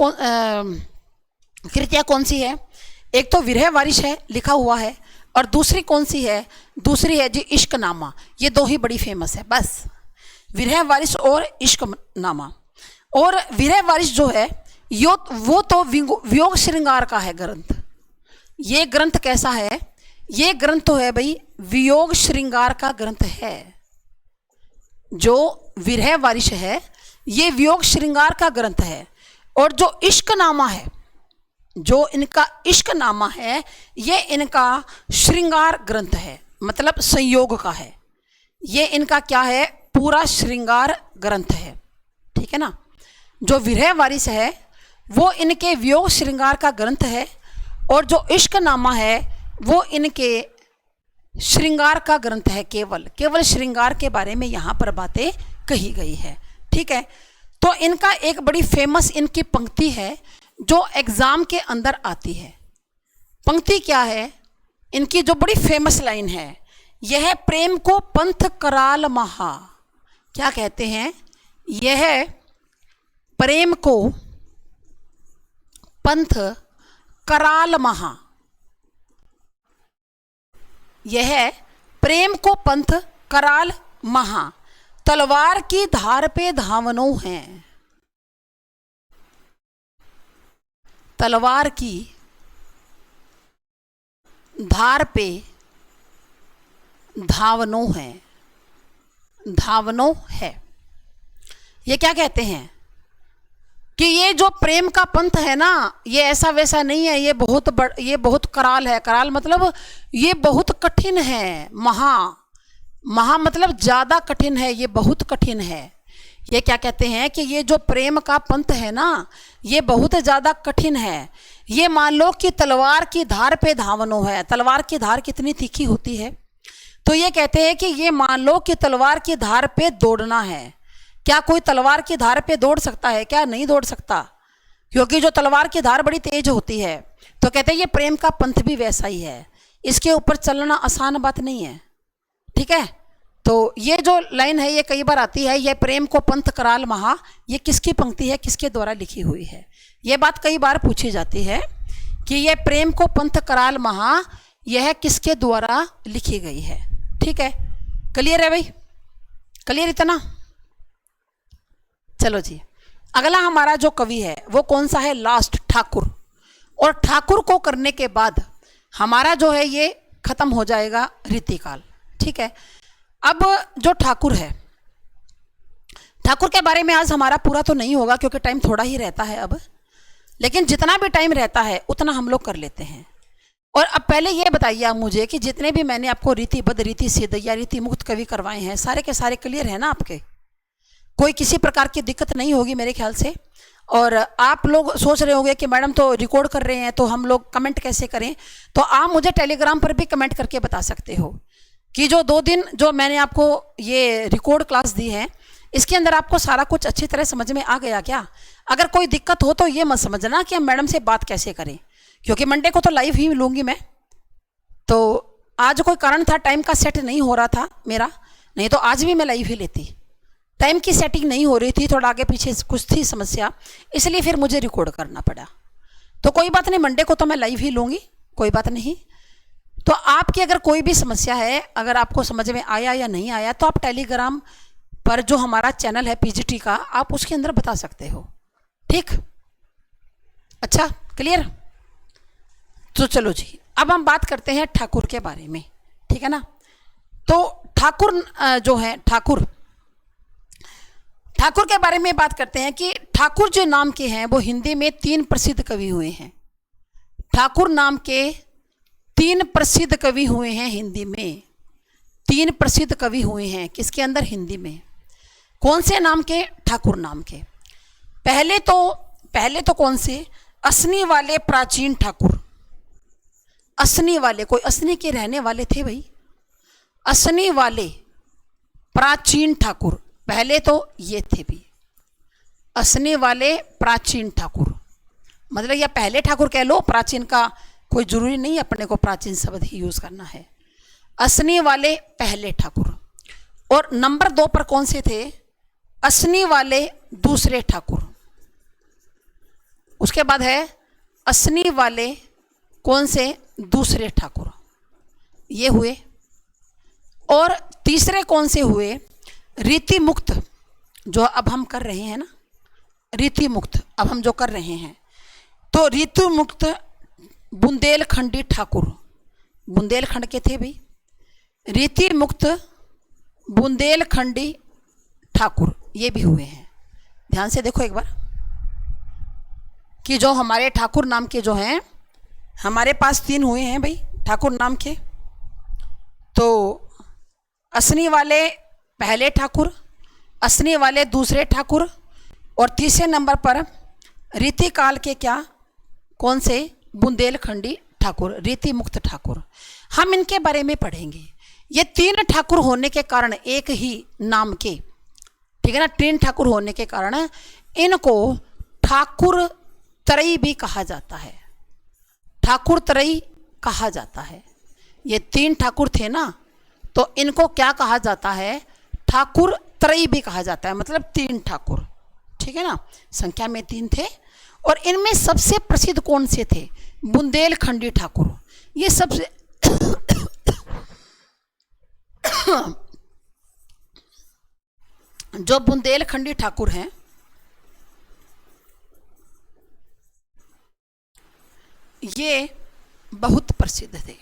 कौन सी है, एक तो विरह वारिश है लिखा हुआ है, और दूसरी कौन सी है, दूसरी है जी इश्क नामा। ये दो ही बड़ी फेमस है बस, विरह वारिश और इश्क नामा। और विरह वारिश जो है वो तो वियोग श्रृंगार का है ग्रंथ। ये ग्रंथ कैसा है, ये ग्रंथ तो है भाई वियोग श्रृंगार का ग्रंथ है। जो विरह वारिश है ये वियोग श्रृंगार का ग्रंथ है। और जो इश्क नामा है, जो इनका इश्क नामा है, ये इनका श्रृंगार ग्रंथ है, मतलब संयोग का है। ये इनका क्या है, पूरा श्रृंगार ग्रंथ है। ठीक है ना, जो विरह वारिस है वो इनके वियोग श्रृंगार का ग्रंथ है, और जो इश्क नामा है वो इनके श्रृंगार का ग्रंथ है। केवल श्रृंगार के बारे में यहाँ पर बातें कही गई है। ठीक है, तो इनका एक बड़ी फेमस इनकी पंक्ति है जो एग्जाम के अंदर आती है। पंक्ति क्या है, इनकी जो बड़ी फेमस लाइन है, यह प्रेम को पंथ कराल महा। क्या कहते हैं, यह प्रेम को पंथ कराल महा, यह प्रेम को पंथ कराल महा, तलवार की धार पे धावनो हैं। तलवार की धार पे धावनो है, धावनो है। ये क्या कहते हैं कि ये जो प्रेम का पंथ है ना, ये ऐसा वैसा नहीं है, ये बहुत कराल है। कराल मतलब ये बहुत कठिन है। महा मतलब ज़्यादा कठिन है, ये बहुत कठिन है। ये क्या कहते हैं कि ये जो प्रेम का पंथ है ना, ये बहुत ज़्यादा कठिन है। ये मान लो कि तलवार की धार पे धावनो है। तलवार की धार कितनी तीखी होती है, तो ये कहते हैं कि ये मान लो कि तलवार की धार पे दौड़ना है। क्या कोई तलवार की धार पे दौड़ सकता है? क्या नहीं दौड़ सकता, क्योंकि जो तलवार की धार बड़ी तेज होती है। तो कहते हैं ये प्रेम का पंथ भी वैसा ही है, इसके ऊपर चलना आसान बात नहीं है। ठीक है, तो ये जो लाइन है ये कई बार आती है, ये प्रेम को पंथ कराल महा, ये किसकी पंक्ति है, किसके द्वारा लिखी हुई है। ये बात कई बार पूछी जाती है कि ये प्रेम को पंथ कराल महा यह किसके द्वारा लिखी गई है। ठीक है, क्लियर है भाई, क्लियर इतना। चलो जी, अगला हमारा जो कवि है वो कौन सा है, लास्ट ठाकुर। और ठाकुर को करने के बाद हमारा जो है ये खत्म हो जाएगा रीतिकाल। ठीक है, अब जो ठाकुर है, ठाकुर के बारे में आज हमारा पूरा तो नहीं होगा क्योंकि टाइम थोड़ा ही रहता है अब, लेकिन जितना भी टाइम रहता है उतना हम लोग कर लेते हैं। और अब पहले ये बताइए आप मुझे कि जितने भी मैंने आपको रीतिबद्ध, रीति सिद्ध या रीति मुक्त कवि करवाए हैं, सारे के सारे क्लियर है ना आपके? कोई किसी प्रकार की दिक्कत नहीं होगी मेरे ख्याल से। और आप लोग सोच रहे होंगे कि मैडम तो रिकॉर्ड कर रहे हैं तो हम लोग कमेंट कैसे करें, तो आप मुझे टेलीग्राम पर भी कमेंट करके बता सकते हो कि जो 2 दिन जो मैंने आपको ये रिकॉर्ड क्लास दी है, इसके अंदर आपको सारा कुछ अच्छी तरह समझ में आ गया क्या? अगर कोई दिक्कत हो तो ये मत समझना कि हम मैडम से बात कैसे करें, क्योंकि मंडे को तो लाइव ही मिलूंगी मैं। तो आज कोई कारण था, टाइम का सेट नहीं हो रहा था मेरा, नहीं तो आज भी मैं लाइव ही लेती। टाइम की सेटिंग नहीं हो रही थी, थोड़ा आगे पीछे कुछ थी समस्या, इसलिए फिर मुझे रिकॉर्ड करना पड़ा। तो कोई बात नहीं, मंडे को तो मैं लाइव ही लूँगी, कोई बात नहीं। तो आपकी अगर कोई भी समस्या है, अगर आपको समझ में आया या नहीं आया, तो आप टेलीग्राम पर जो हमारा चैनल है पीजीटी का, आप उसके अंदर बता सकते हो। ठीक, अच्छा, क्लियर। तो चलो जी, अब हम बात करते हैं ठाकुर के बारे में, ठीक है ना। तो ठाकुर जो है, ठाकुर के बारे में बात करते हैं कि ठाकुर जो नाम के हैं वो हिंदी में 3 प्रसिद्ध कवि हुए हैं। ठाकुर नाम के 3 प्रसिद्ध कवि हुए हैं हिंदी में। 3 प्रसिद्ध कवि हुए हैं किसके अंदर? हिंदी में। कौन से नाम के? ठाकुर नाम के। पहले तो कौन से? असनी वाले प्राचीन ठाकुर। असनी वाले, कोई असनी के रहने वाले थे भाई। असनी वाले प्राचीन ठाकुर, पहले तो ये थे भी असनी वाले प्राचीन ठाकुर, मतलब या पहले ठाकुर कह लो, प्राचीन का कोई जरूरी नहीं अपने को प्राचीन शब्द ही यूज करना है। असनी वाले पहले ठाकुर। और नंबर 2 पर कौन से थे? असनी वाले दूसरे ठाकुर। उसके बाद है असनी वाले कौन से? दूसरे ठाकुर, ये हुए। और तीसरे कौन से हुए? रीति मुक्त, जो अब हम कर रहे हैं ना, रीति मुक्त अब हम जो कर रहे हैं, तो रीति मुक्त बुंदेलखंडी ठाकुर, बुंदेलखंड के थे भी। रीति मुक्त बुंदेलखंडी ठाकुर ये भी हुए हैं। ध्यान से देखो एक बार कि जो हमारे ठाकुर नाम के जो हैं, हमारे पास 3 हुए हैं भाई ठाकुर नाम के। तो असनी वाले पहले ठाकुर, असनी वाले दूसरे ठाकुर, और तीसरे नंबर पर रीति काल के क्या? कौन से? बुंदेलखंडी ठाकुर, रीति मुक्त ठाकुर। हम इनके बारे में पढ़ेंगे। ये 3 ठाकुर होने के कारण, एक ही नाम के, ठीक है ना, 3 ठाकुर होने के कारण इनको ठाकुर त्रयी भी कहा जाता है। ठाकुर त्रयी कहा जाता है। ये 3 ठाकुर थे ना, तो इनको क्या कहा जाता है? ठाकुर त्रयी भी कहा जाता है, मतलब 3 ठाकुर, ठीक है ना, संख्या में 3 थे। और इनमें सबसे प्रसिद्ध कौन से थे? बुंदेलखंडी ठाकुर। ये सबसे जो बुंदेलखंडी ठाकुर हैं, ये बहुत प्रसिद्ध थे।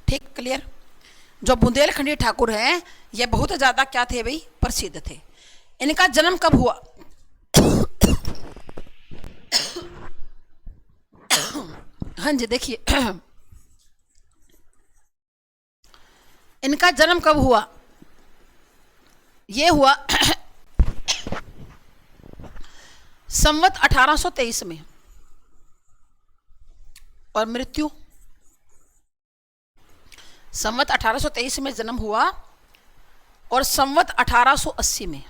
ठीक, क्लियर। जो बुंदेलखंडी ठाकुर हैं ये बहुत ज़्यादा क्या थे भाई? प्रसिद्ध थे। इनका जन्म कब हुआ? हाँ जी, देखिए इनका जन्म कब हुआ? ये हुआ संवत 1823 में, और मृत्यु संवत 1823 में जन्म हुआ, और संवत 1880 में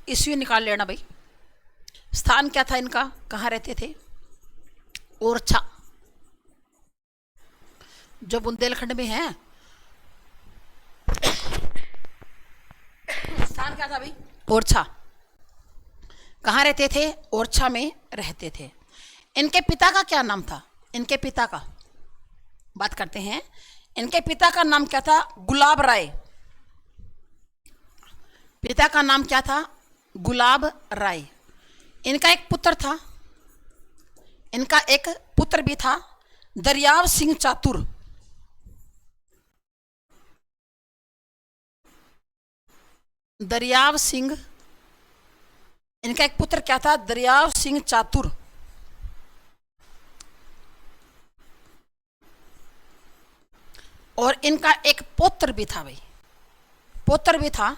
ईस्वी निकाल लेना भाई। स्थान क्या था इनका? कहाँ रहते थे? ओरछा, जो बुंदेलखंड में है। स्थान क्या था भाई? ओरछा। कहाँ रहते थे? ओरछा में रहते थे। इनके पिता का क्या नाम था? इनके पिता का बात करते हैं। इनके पिता का नाम क्या था? गुलाब राय। पिता का नाम क्या था? गुलाब राय। इनका एक पुत्र था, इनका एक पुत्र भी था, दरियाव सिंह चातुर। दरियाव सिंह, इनका एक पुत्र क्या था? दरियाव सिंह चातुर। और इनका एक पौत्र भी था भाई, पौत्र भी था,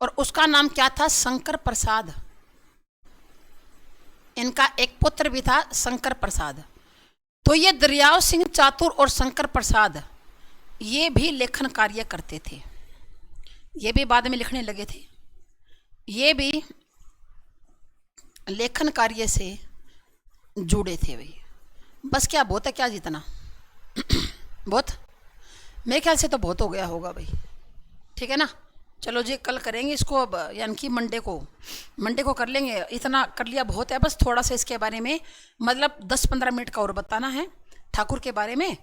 और उसका नाम क्या था? शंकर प्रसाद। इनका एक पुत्र भी था, शंकर प्रसाद। तो ये दरियाव सिंह चातुर और शंकर प्रसाद ये भी लेखन कार्य करते थे। ये भी बाद में लिखने लगे थे। ये भी लेखन कार्य से जुड़े थे भाई। बस क्या बहुत है क्या जितना? बहुत, मेरे ख्याल से तो बहुत हो गया होगा भाई, ठीक है ना। चलो जी, कल करेंगे इसको, अब यानी कि मंडे को कर लेंगे। इतना कर लिया बहुत है, बस थोड़ा सा इसके बारे में मतलब 10-15 मिनट का और बताना है ठाकुर के बारे में।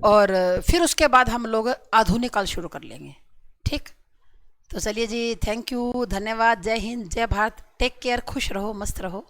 और फिर उसके बाद हम लोग आधुनिक काल शुरू कर लेंगे। ठीक, तो चलिए जी, थैंक यू, धन्यवाद, जय हिंद, जय भारत, टेक केयर, खुश रहो, मस्त रहो।